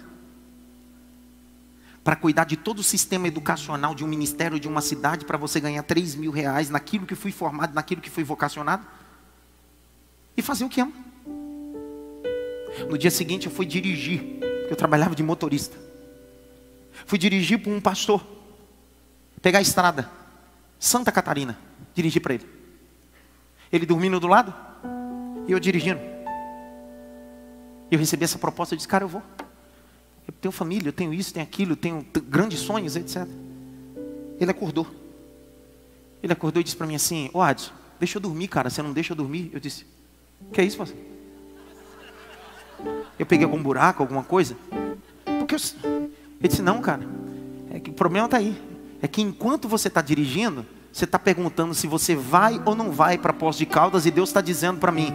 Para cuidar de todo o sistema educacional de um ministério, de uma cidade, para você ganhar 3 mil reais naquilo que fui formado, naquilo que fui vocacionado. E fazer o que amo. No dia seguinte eu fui dirigir, porque eu trabalhava de motorista. Fui dirigir para um pastor, pegar a estrada, Santa Catarina, dirigir para ele. Ele dormindo do lado, e eu dirigindo. Eu recebi essa proposta, eu disse, cara, eu vou. Eu tenho família, eu tenho isso, tenho aquilo, eu tenho grandes sonhos, etc. Ele acordou. Ele acordou e disse para mim assim, ô Adson, deixa eu dormir, cara, você não deixa eu dormir? Eu disse, que é isso, pastor? Eu peguei algum buraco, alguma coisa? Porque ele disse, não, cara, é que o problema está aí. É que enquanto você está dirigindo, você está perguntando se você vai ou não vai para Poços de Caldas, e Deus está dizendo para mim,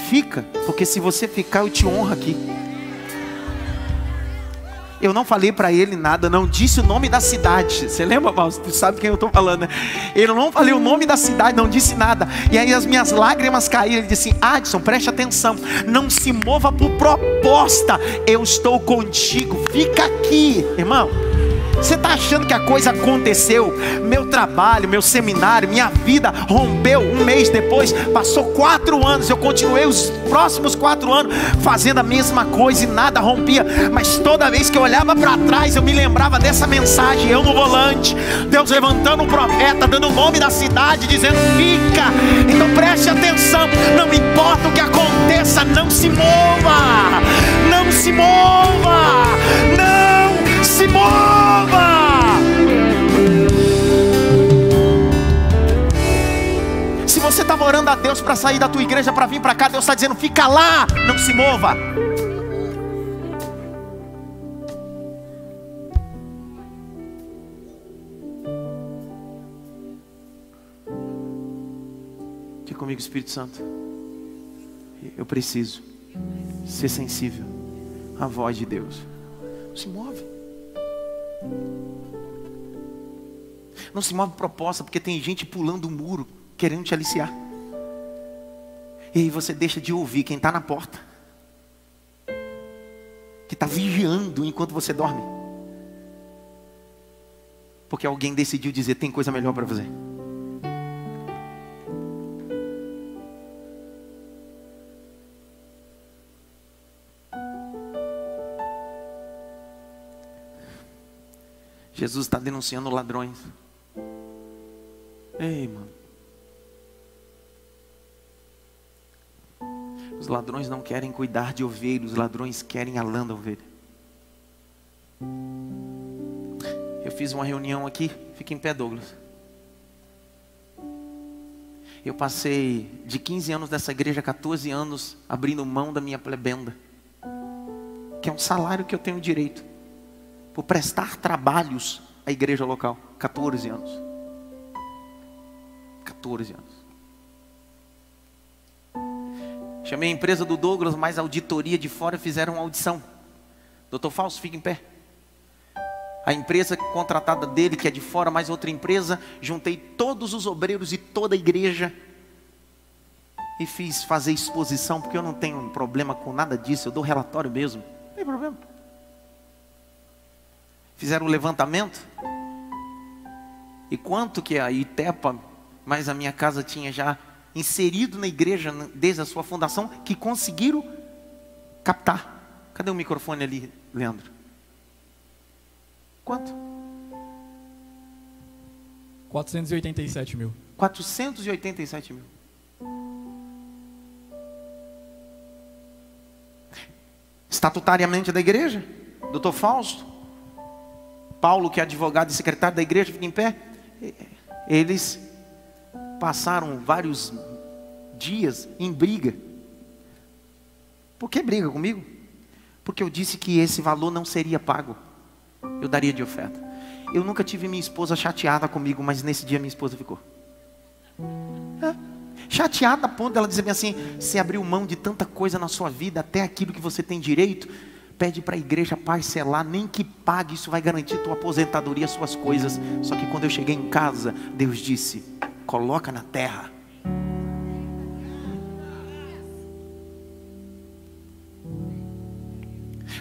fica, porque se você ficar eu te honro aqui. Eu não falei para ele nada, não disse o nome da cidade. Você lembra, Paulo? Tu sabe quem eu estou falando, né? Eu não falei o nome da cidade, não disse nada. E aí as minhas lágrimas caíram. Ele disse assim, Adson, preste atenção, não se mova por proposta, eu estou contigo, fica aqui. Irmão, você está achando que a coisa aconteceu? Meu trabalho, meu seminário, minha vida rompeu um mês depois. Passou 4 anos, eu continuei os próximos 4 anos fazendo a mesma coisa e nada rompia. Mas toda vez que eu olhava para trás, eu me lembrava dessa mensagem, eu no volante, Deus levantando um profeta, dando o nome da cidade, dizendo, fica. Então preste atenção, não importa o que aconteça, não se mova. Não se mova. Não se mova. Se você estava orando a Deus para sair da tua igreja, para vir para cá, Deus está dizendo, fica lá, não se mova. Diga comigo, Espírito Santo, eu preciso ser sensível à voz de Deus. Não se move. Não se move proposta, porque tem gente pulando o muro, querendo te aliciar. E aí você deixa de ouvir quem está na porta, que está vigiando enquanto você dorme, porque alguém decidiu dizer, tem coisa melhor para fazer. Jesus está denunciando ladrões. Ei, mano. Os ladrões não querem cuidar de ovelhas, os ladrões querem a lã da ovelha. Eu fiz uma reunião aqui, fica em pé, Douglas. Eu passei de 15 anos dessa igreja, 14 anos, abrindo mão da minha plebenda, que é um salário que eu tenho direito, por prestar trabalhos à igreja local. 14 anos. 14 anos. Chamei a empresa do Douglas, mais a auditoria de fora, fizeram uma audição. Doutor Fausto, fica em pé. A empresa contratada dele, que é de fora, mais outra empresa, juntei todos os obreiros e toda a igreja e fiz fazer exposição, porque eu não tenho um problema com nada disso, eu dou relatório mesmo, não tem problema. Fizeram um levantamento, e quanto que a Itepa, mais a minha casa, tinha já inserido na igreja desde a sua fundação, que conseguiram captar. Cadê o microfone ali, Leandro? Quanto? 487 mil. 487 mil. Estatutariamente da igreja, doutor Fausto, Paulo, que é advogado e secretário da igreja, fica em pé. Eles passaram vários dias em briga. Por que briga comigo? Porque eu disse que esse valor não seria pago, eu daria de oferta. Eu nunca tive minha esposa chateada comigo, mas nesse dia minha esposa ficou chateada a ponto dela dizer assim: você abriu mão de tanta coisa na sua vida, até aquilo que você tem direito, pede para a igreja parcelar, nem que pague, isso vai garantir tua aposentadoria, suas coisas. Só que quando eu cheguei em casa, Deus disse: coloca na terra.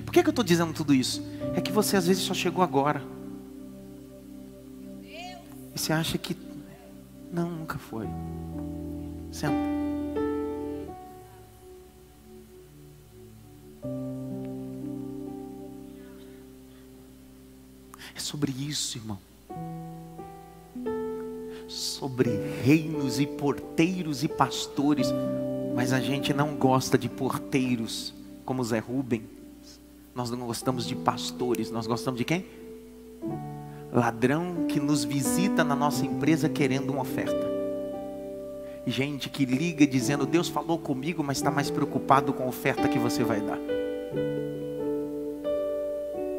Por que eu estou dizendo tudo isso? É que você às vezes só chegou agora, e você acha que não, nunca foi. Senta. É sobre isso, irmão. Sobre reinos e porteiros e pastores. Mas a gente não gosta de porteiros como Zé Rubem. Nós não gostamos de pastores, nós gostamos de quem? Ladrão que nos visita na nossa empresa querendo uma oferta. Gente que liga dizendo: Deus falou comigo, mas está mais preocupado com a oferta que você vai dar.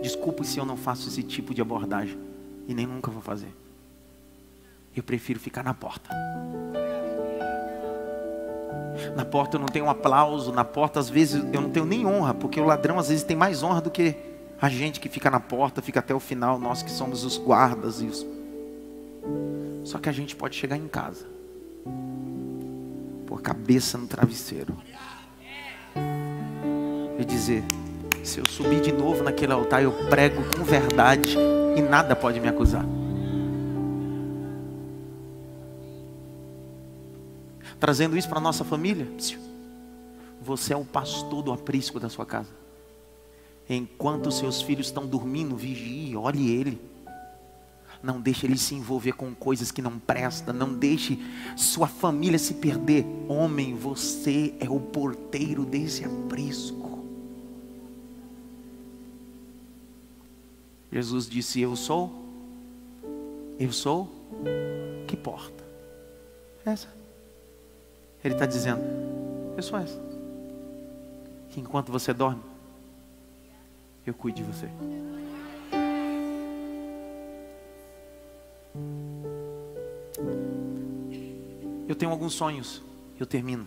Desculpe se eu não faço esse tipo de abordagem, e nem nunca vou fazer. Eu prefiro ficar na porta. Na porta eu não tenho um aplauso, na porta às vezes eu não tenho nem honra, porque o ladrão às vezes tem mais honra do que a gente que fica na porta, fica até o final, nós que somos os guardas e os... Só que a gente pode chegar em casa, pôr a cabeça no travesseiro e dizer: se eu subir de novo naquele altar, eu prego com verdade e nada pode me acusar. Trazendo isso para a nossa família, você é o pastor do aprisco da sua casa. Enquanto seus filhos estão dormindo, vigie, olhe ele. Não deixe ele se envolver com coisas que não prestam. Não deixe sua família se perder. Homem, você é o porteiro desse aprisco. Jesus disse: eu sou que porta? Essa. Ele está dizendo: eu sou essa. Que enquanto você dorme, eu cuido de você. Eu tenho alguns sonhos, eu termino.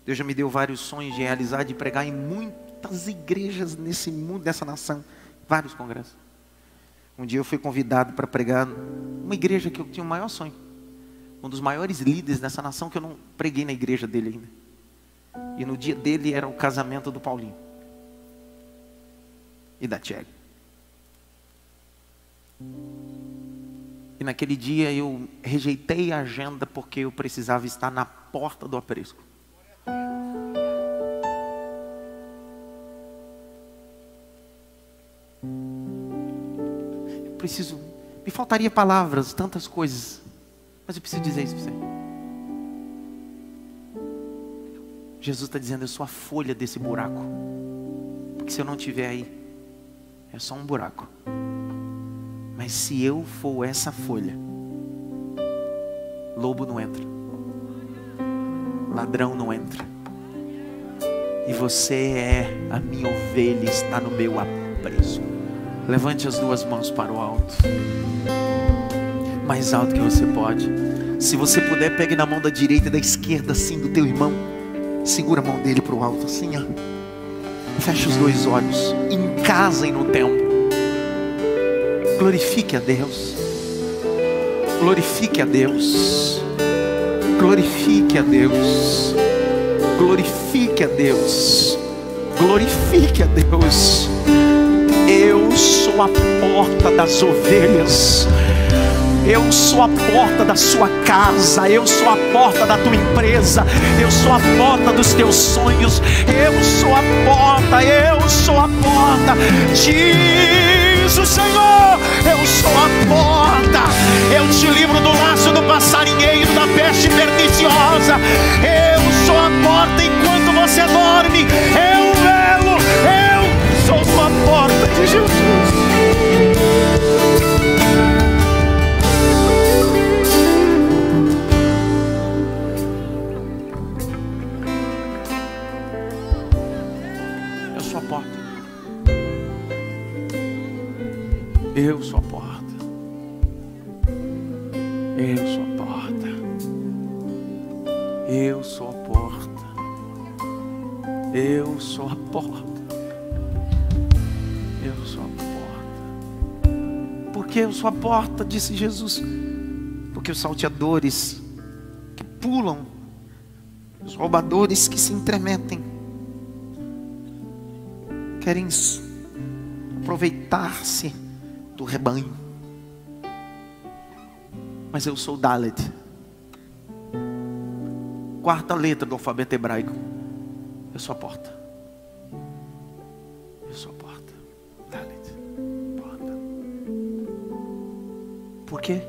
Deus já me deu vários sonhos de realizar, de pregar em muitas igrejas nesse mundo, nessa nação, vários congressos. Um dia eu fui convidado para pregar numa igreja que eu tinha o maior sonho. Um dos maiores líderes dessa nação, que eu não preguei na igreja dele ainda. E no dia dele era o casamento do Paulinho e da Tchelle. E naquele dia eu rejeitei a agenda porque eu precisava estar na porta do aprisco. Eu preciso, me faltaria palavras, tantas coisas, mas eu preciso dizer isso para você. Jesus está dizendo: eu sou a folha desse buraco. Porque se eu não estiver aí, é só um buraco. Mas se eu for essa folha, lobo não entra, ladrão não entra. E você é a minha ovelha, está no meu aprisco. Levante as duas mãos para o alto, mais alto que você pode. Se você puder, pegue na mão da direita e da esquerda, assim, do teu irmão. Segura a mão dele para o alto, assim, ó. Feche os dois olhos. Em casa e no templo, glorifique a Deus. Glorifique a Deus. Glorifique a Deus. Glorifique a Deus. Glorifique a Deus. Eu sou a porta das ovelhas. Eu sou a porta da sua casa. Eu sou a porta da tua empresa. Eu sou a porta dos teus sonhos. Eu sou a porta. Eu sou a porta. Diz o Senhor: eu sou a porta. Eu te livro do laço do passarinheiro, da peste perniciosa. Eu sou a porta enquanto você dorme. Eu velo. Eu sou a porta de Jesus. Eu sou a porta. Eu sou a porta. Eu sou a porta. Eu sou a porta. Eu sou a porta. Por que eu sou a porta? Disse Jesus. Porque os salteadores que pulam, os roubadores que se intrometem, querem aproveitar-se do rebanho. Mas eu sou Dalet, quarta letra do alfabeto hebraico. Eu sou a porta. Eu sou a porta. Dalet, porta. Por quê?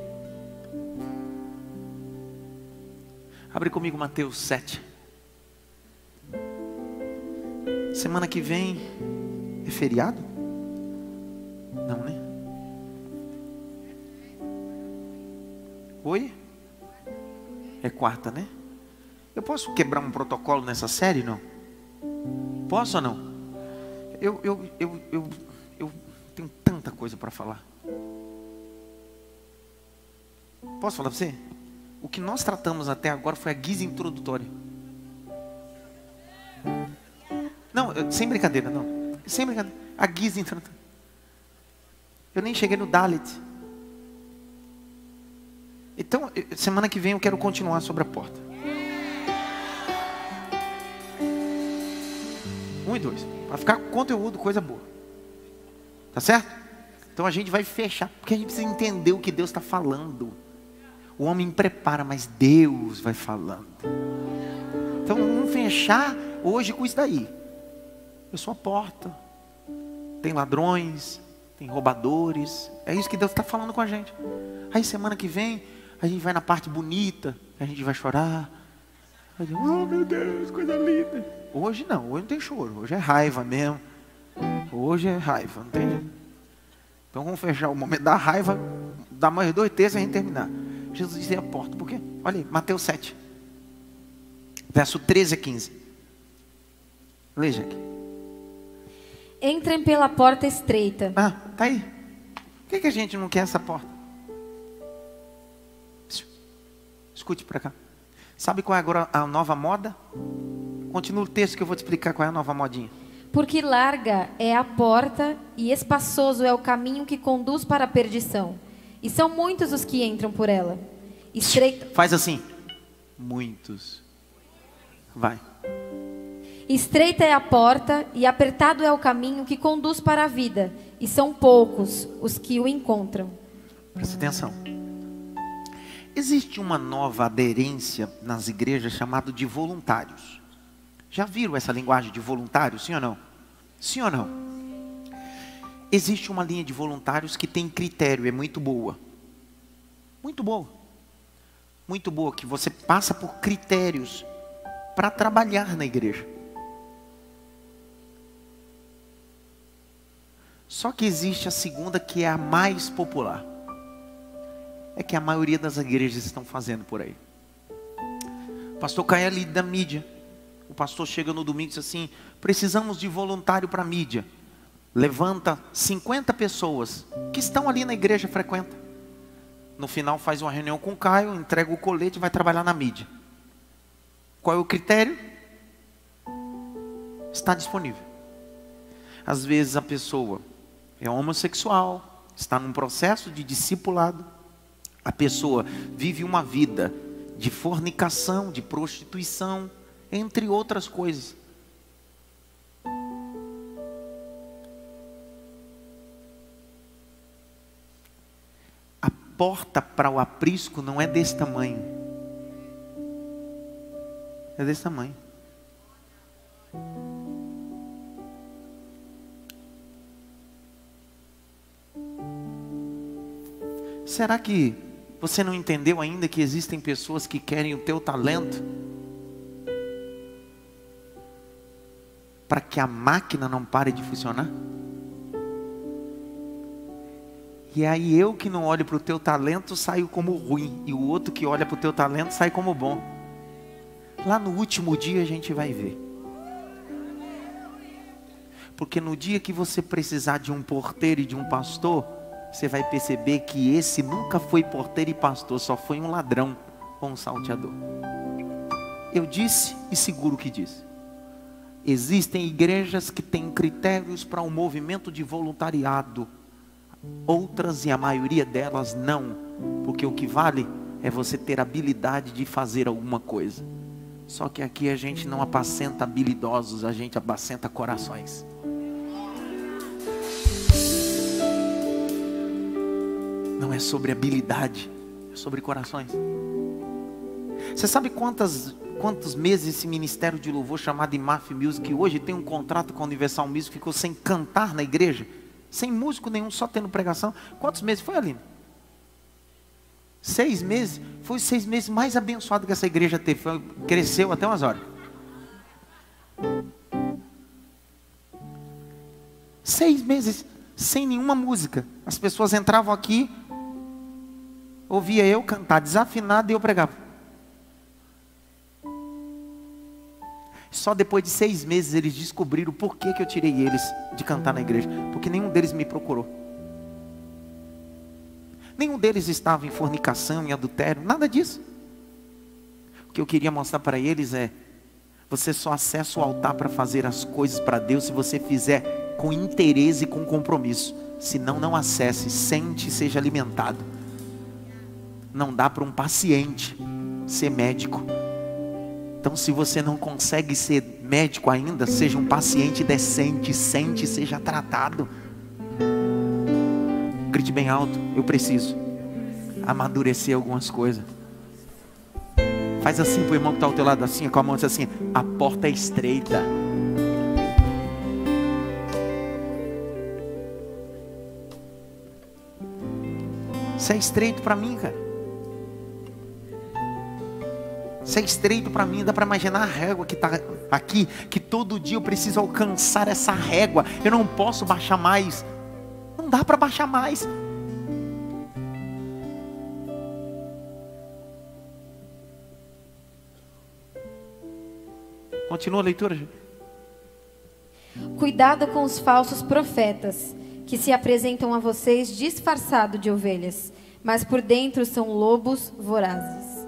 Abre comigo Mateus 7. Semana que vem é feriado? Não, né? Oi? É quarta, né? Eu posso quebrar um protocolo nessa série, não? Posso ou não? Eu tenho tanta coisa para falar. Posso falar para você? O que nós tratamos até agora foi a guisa introdutória. Não, sem brincadeira, não. Sem brincadeira. A guisa introdutória. Eu nem cheguei no Dalit. Então, semana que vem eu quero continuar sobre a porta. 1 e 2. Para ficar com conteúdo, coisa boa. Tá certo? Então a gente vai fechar. Porque a gente precisa entender o que Deus está falando. O homem prepara, mas Deus vai falando. Então vamos fechar hoje com isso daí. Eu sou a porta. Tem ladrões, tem roubadores. É isso que Deus está falando com a gente. Aí semana que vem a gente vai na parte bonita. A gente vai chorar. Vai dizer, oh meu Deus, coisa linda. Hoje não tem choro. Hoje é raiva mesmo. Hoje é raiva, não tem jeito. Então vamos fechar o momento da raiva. Dá mais 2 terços a gente terminar. Jesus disse a porta. Por quê? Olha aí, Mateus 7. Verso 13 a 15. Leia aqui. Entrem pela porta estreita. Ah, tá aí. Por que a gente não quer essa porta? Escute para cá. Sabe qual é agora a nova moda? Continua o texto que eu vou te explicar qual é a nova modinha. Porque larga é a porta e espaçoso é o caminho que conduz para a perdição. E são muitos os que entram por ela. Estreita... Faz assim. Muitos. Vai. Estreita é a porta e apertado é o caminho que conduz para a vida. E são poucos os que o encontram. Presta atenção. Existe uma nova aderência nas igrejas chamada de voluntários. Já viram essa linguagem de voluntários, sim ou não? Sim ou não? Existe uma linha de voluntários que tem critério, é muito boa. Muito boa. Muito boa, que você passa por critérios para trabalhar na igreja. Só que existe a segunda, que é a mais popular. É que a maioria das igrejas estão fazendo por aí. O pastor cai ali da mídia. O pastor chega no domingo e diz assim, precisamos de voluntário para a mídia. Levanta 50 pessoas que estão ali na igreja, frequenta. No final faz uma reunião com o Caio, entrega o colete e vai trabalhar na mídia. Qual é o critério? Está disponível. Às vezes a pessoa é homossexual, está num processo de discipulado. A pessoa vive uma vida de fornicação, de prostituição, entre outras coisas. A porta para o aprisco não é desse tamanho. É desse tamanho. Será que você não entendeu ainda que existem pessoas que querem o teu talento para que a máquina não pare de funcionar? E aí eu que não olho para o teu talento saio como ruim, e o outro que olha para o teu talento sai como bom. Lá no último dia a gente vai ver. Porque no dia que você precisar de um porteiro e de um pastor, você vai perceber que esse nunca foi porteiro e pastor, só foi um ladrão ou um salteador. Eu disse e seguro que disse. Existem igrejas que têm critérios para um movimento de voluntariado. Outras, e a maioria delas, não. Porque o que vale é você ter habilidade de fazer alguma coisa. Só que aqui a gente não apacenta habilidosos, a gente apacenta corações. Não é sobre habilidade, é sobre corações. Você sabe quantos meses esse ministério de louvor chamado IMAF Music hoje tem um contrato com a Universal Music, ficou sem cantar na igreja, sem músico nenhum, só tendo pregação? Quantos meses foi, Aline? 6 meses? Foi os 6 meses mais abençoados que essa igreja teve. Cresceu até umas horas. 6 meses sem nenhuma música. As pessoas entravam aqui, ouvia eu cantar desafinado e eu pregava. Só depois de 6 meses eles descobriram por que eu tirei eles de cantar na igreja. Porque nenhum deles me procurou. Nenhum deles estava em fornicação, em adultério, nada disso. O que eu queria mostrar para eles é: você só acessa o altar para fazer as coisas para Deus se você fizer com interesse e com compromisso. Senão, não acesse, sente e seja alimentado. Não dá para um paciente ser médico. Então, se você não consegue ser médico ainda, seja um paciente decente, sente e seja tratado. Grite bem alto: eu preciso amadurecer algumas coisas. Faz assim para o irmão que está ao teu lado, assim, com a mão, diz assim: a porta é estreita. Isso é estreito para mim, cara. Isso é estreito para mim. Dá para imaginar a régua que está aqui, que todo dia eu preciso alcançar essa régua. Eu não posso baixar mais. Não dá para baixar mais. Continua a leitura, gente. Cuidado com os falsos profetas, que se apresentam a vocês disfarçado de ovelhas, mas por dentro são lobos vorazes.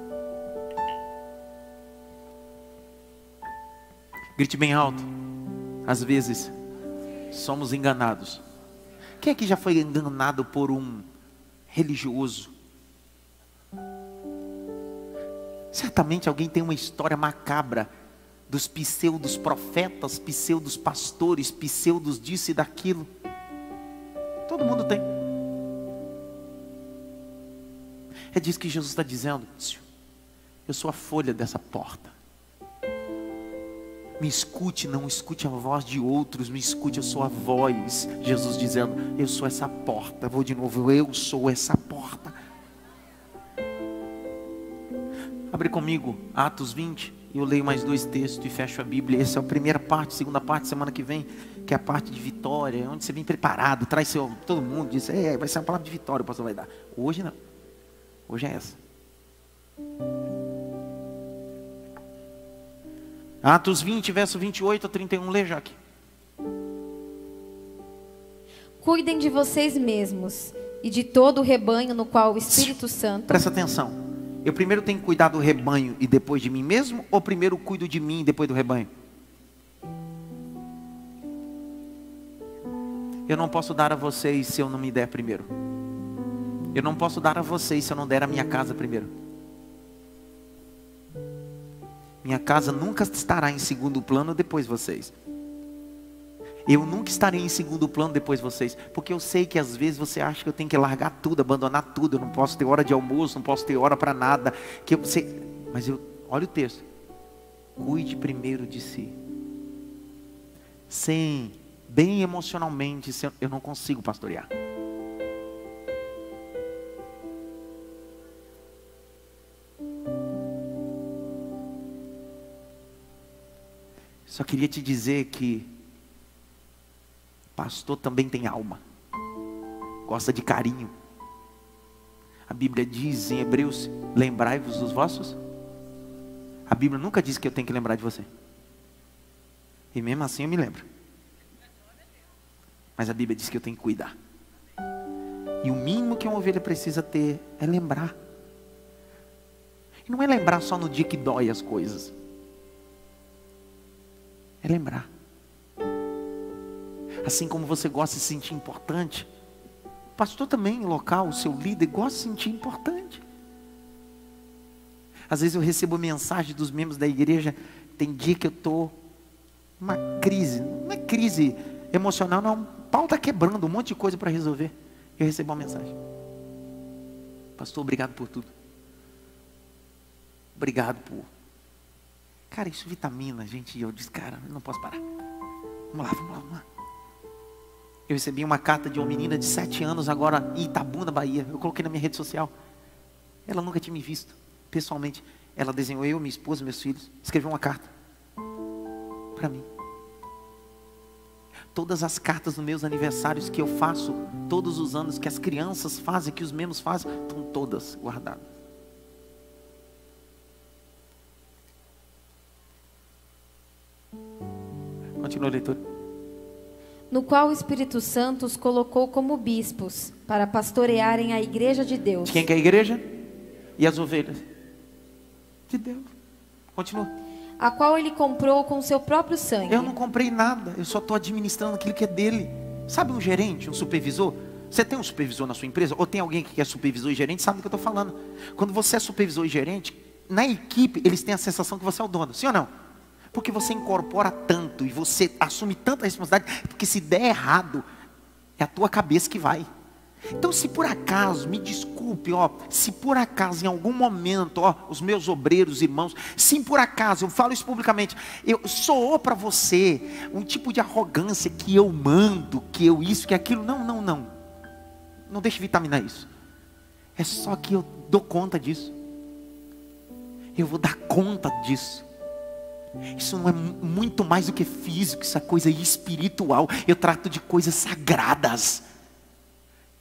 Grite bem alto. Às vezes somos enganados. Quem aqui já foi enganado por um religioso? Certamente alguém tem uma história macabra dos pseudos profetas, pseudos pastores, pseudos disso e daquilo. Todo mundo tem. É disso que Jesus está dizendo: eu sou a folha dessa porta. Me escute, não escute a voz de outros, me escute a sua voz. Jesus dizendo: eu sou essa porta. Vou de novo: eu sou essa porta. Abre comigo Atos 20, e eu leio mais 2 textos e fecho a Bíblia. Essa é a primeira parte, segunda parte, semana que vem, que é a parte de vitória, onde você vem preparado, traz todo mundo, diz: vai ser uma palavra de vitória, o pastor vai dar. Hoje não, hoje é essa. Atos 20, verso 28 a 31, lê, Jaque. Cuidem de vocês mesmos e de todo o rebanho no qual o Espírito Santo... Presta atenção. Eu primeiro tenho que cuidar do rebanho e depois de mim mesmo? Ou primeiro cuido de mim e depois do rebanho? Eu não posso dar a vocês se eu não me der primeiro. Eu não posso dar a vocês se eu não der a minha casa primeiro. Minha casa nunca estará em segundo plano depois de vocês. Eu nunca estarei em segundo plano depois de vocês. Porque eu sei que às vezes você acha que eu tenho que largar tudo, abandonar tudo. Eu não posso ter hora de almoço, não posso ter hora para nada. Mas olha o texto. Cuide primeiro de si. Sim, bem emocionalmente, eu não consigo pastorear. Só queria te dizer que pastor também tem alma, gosta de carinho. A Bíblia diz em Hebreus: lembrai-vos dos vossos. A Bíblia nunca diz que eu tenho que lembrar de você. E mesmo assim eu me lembro. Mas a Bíblia diz que eu tenho que cuidar. E o mínimo que uma ovelha precisa ter é lembrar. E não é lembrar só no dia que dói as coisas. É lembrar. Assim como você gosta de se sentir importante, o pastor também, local, o seu líder, gosta de se sentir importante. Às vezes eu recebo mensagem dos membros da igreja. Tem dia que eu estou numa crise. Não é crise emocional, não. O pau está quebrando, um monte de coisa para resolver. Eu recebo uma mensagem: pastor, obrigado por tudo. Obrigado por... Cara, isso vitamina, gente. E eu disse: cara, eu não posso parar. Vamos lá. Eu recebi uma carta de uma menina de 7 anos agora em Itabuna, Bahia. Eu coloquei na minha rede social. Ela nunca tinha me visto pessoalmente. Ela desenhou eu, minha esposa, meus filhos. Escreveu uma carta para mim. Todas as cartas dos meus aniversários que eu faço todos os anos, que as crianças fazem, que os membros fazem, estão todas guardadas. Continua a leitura. No qual o Espírito Santo os colocou como bispos, para pastorearem a igreja de Deus. De quem que é a igreja? E as ovelhas? De Deus. Continua. A qual ele comprou com seu próprio sangue. Eu não comprei nada, eu só estou administrando aquilo que é dele. Sabe um gerente, um supervisor? Você tem um supervisor na sua empresa? Ou tem alguém que é supervisor e gerente? Sabe do que eu estou falando? Quando você é supervisor e gerente, na equipe eles têm a sensação que você é o dono, sim ou não? Porque você incorpora tanto e você assume tanta responsabilidade, porque se der errado, é a tua cabeça que vai. Então, se por acaso, me desculpe, se por acaso em algum momento, os meus obreiros, irmãos, se por acaso, eu falo isso publicamente, soou para você um tipo de arrogância que eu mando, que eu isso, que aquilo, não deixe vitaminar isso. É só que eu dou conta disso. Eu vou dar conta disso. Isso não é muito mais do que físico, isso é coisa espiritual. Eu trato de coisas sagradas.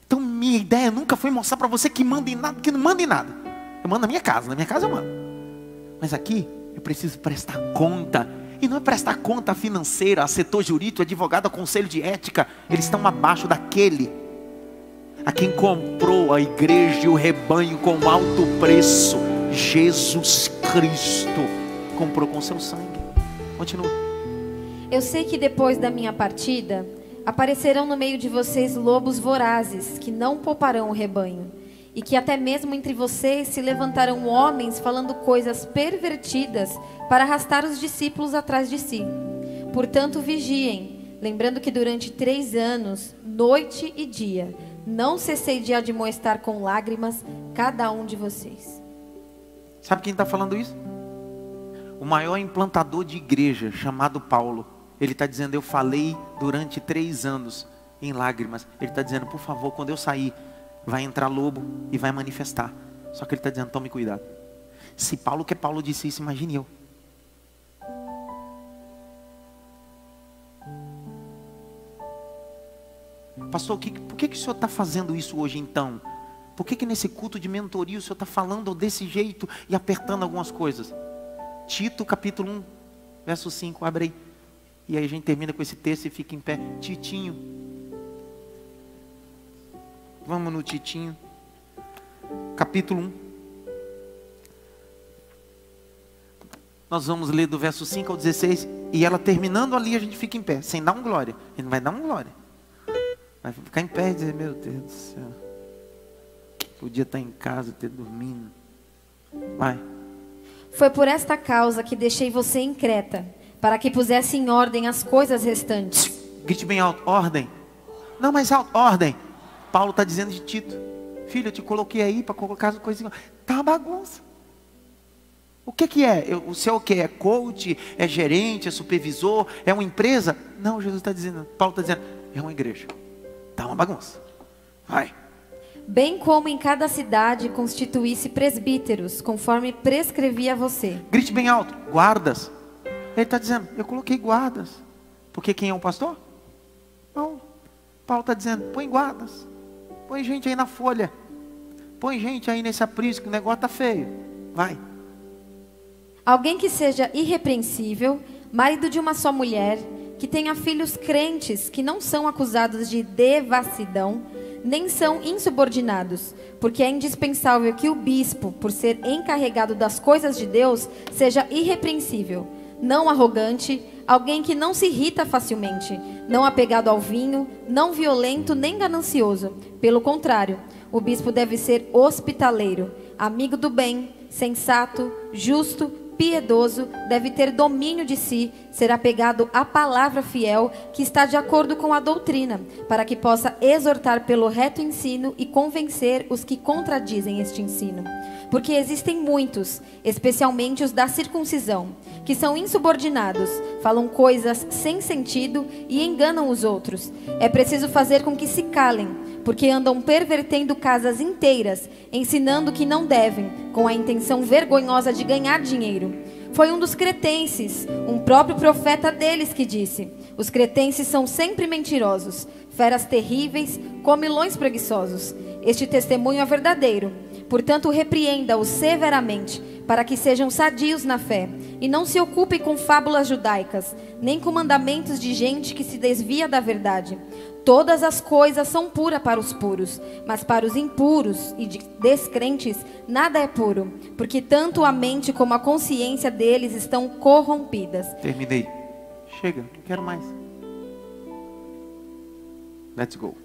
Então minha ideia nunca foi mostrar para você que manda em nada, que não manda em nada. Eu mando na minha casa eu mando. Mas aqui eu preciso prestar conta. E não é prestar conta financeira, a setor jurídico, advogado, a conselho de ética. Eles estão abaixo daquele a quem comprou a igreja e o rebanho com alto preço. Jesus Cristo comprou com seu sangue. Continua. Eu sei que depois da minha partida aparecerão no meio de vocês lobos vorazes, que não pouparão o rebanho, e que até mesmo entre vocês se levantarão homens falando coisas pervertidas para arrastar os discípulos atrás de si. Portanto, vigiem, lembrando que durante 3 anos, noite e dia, não cessei de admoestar com lágrimas cada um de vocês. Sabe quem está falando isso? O maior implantador de igreja, chamado Paulo. Ele está dizendo, eu falei durante 3 anos em lágrimas. Ele está dizendo, por favor, quando eu sair, vai entrar lobo e vai manifestar. Só que ele está dizendo, tome cuidado. Se Paulo, que Paulo disse isso, imagine eu. Pastor, por que o senhor está fazendo isso hoje então? Por que nesse culto de mentoria o senhor está falando desse jeito e apertando algumas coisas? Tito capítulo 1, verso 5, abre aí. E aí a gente termina com esse texto e fica em pé. Titinho. Vamos no Titinho. Capítulo 1. Nós vamos ler do verso 5 ao 16. E ela terminando ali a gente fica em pé. Sem dar um glória. A gente não vai dar um glória. Vai ficar em pé e dizer, meu Deus do céu. Podia estar em casa, ter dormindo. Vai. Foi por esta causa que deixei você em Creta, para que pusesse em ordem as coisas restantes. Grite bem alto, ordem. Não, mas alto, ordem. Paulo está dizendo de Tito, filho, eu te coloquei aí para colocar as coisinhas. Tá uma bagunça. O que é? O seu o que? É coach? É gerente? É supervisor? É uma empresa? Não, Jesus está dizendo, Paulo está dizendo, é uma igreja. Tá uma bagunça. Vai. Bem como em cada cidade constituísse presbíteros, conforme prescrevi a você. Grite bem alto, guardas. Ele está dizendo, eu coloquei guardas. Porque quem é o pastor? Não. Paulo está dizendo, põe guardas. Põe gente aí na folha. Põe gente aí nesse aprisco, o negócio está feio. Vai. Alguém que seja irrepreensível, marido de uma só mulher, que tenha filhos crentes, que não são acusados de devassidão, nem são insubordinados, porque é indispensável que o bispo, por ser encarregado das coisas de Deus, seja irrepreensível, não arrogante, alguém que não se irrita facilmente, não apegado ao vinho, não violento nem ganancioso. Pelo contrário, o bispo deve ser hospitaleiro, amigo do bem, sensato, justo, piedoso, deve ter domínio de si, ser apegado à palavra fiel, que está de acordo com a doutrina, para que possa exortar pelo reto ensino e convencer os que contradizem este ensino. Porque existem muitos, especialmente os da circuncisão, que são insubordinados, falam coisas sem sentido e enganam os outros. É preciso fazer com que se calem, porque andam pervertendo casas inteiras, ensinando que não devem, com a intenção vergonhosa de ganhar dinheiro. Foi um dos cretenses, um próprio profeta deles, que disse: Os cretenses são sempre mentirosos, feras terríveis, comilões preguiçosos. Este testemunho é verdadeiro. Portanto, repreenda-os severamente, para que sejam sadios na fé, e não se ocupem com fábulas judaicas, nem com mandamentos de gente que se desvia da verdade. Todas as coisas são puras para os puros, mas para os impuros e descrentes nada é puro, porque tanto a mente como a consciência deles estão corrompidas. Terminei. Chega, não quero mais. Let's go.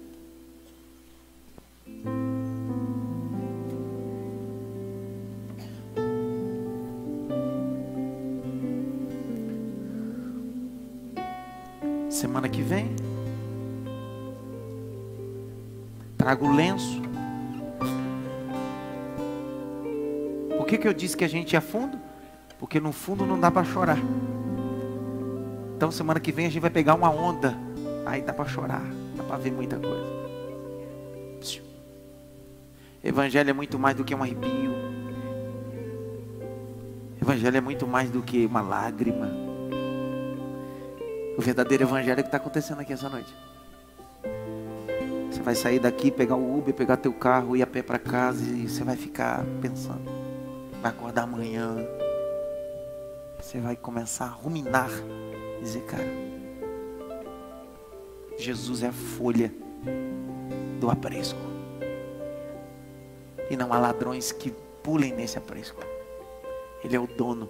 Semana que vem, trago o lenço. Por que eu disse que a gente ia fundo? Porque no fundo não dá para chorar. Então semana que vem a gente vai pegar uma onda. Aí dá para chorar, dá para ver muita coisa. Evangelho é muito mais do que um arrepio. Evangelho é muito mais do que uma lágrima. O verdadeiro evangelho é o que está acontecendo aqui essa noite. Você vai sair daqui, pegar o Uber, pegar teu carro, ir a pé para casa e você vai ficar pensando. Vai acordar amanhã. Você vai começar a ruminar. Dizer, cara, Jesus é a folha do aprisco. E não há ladrões que pulem nesse aprisco. Ele é o dono.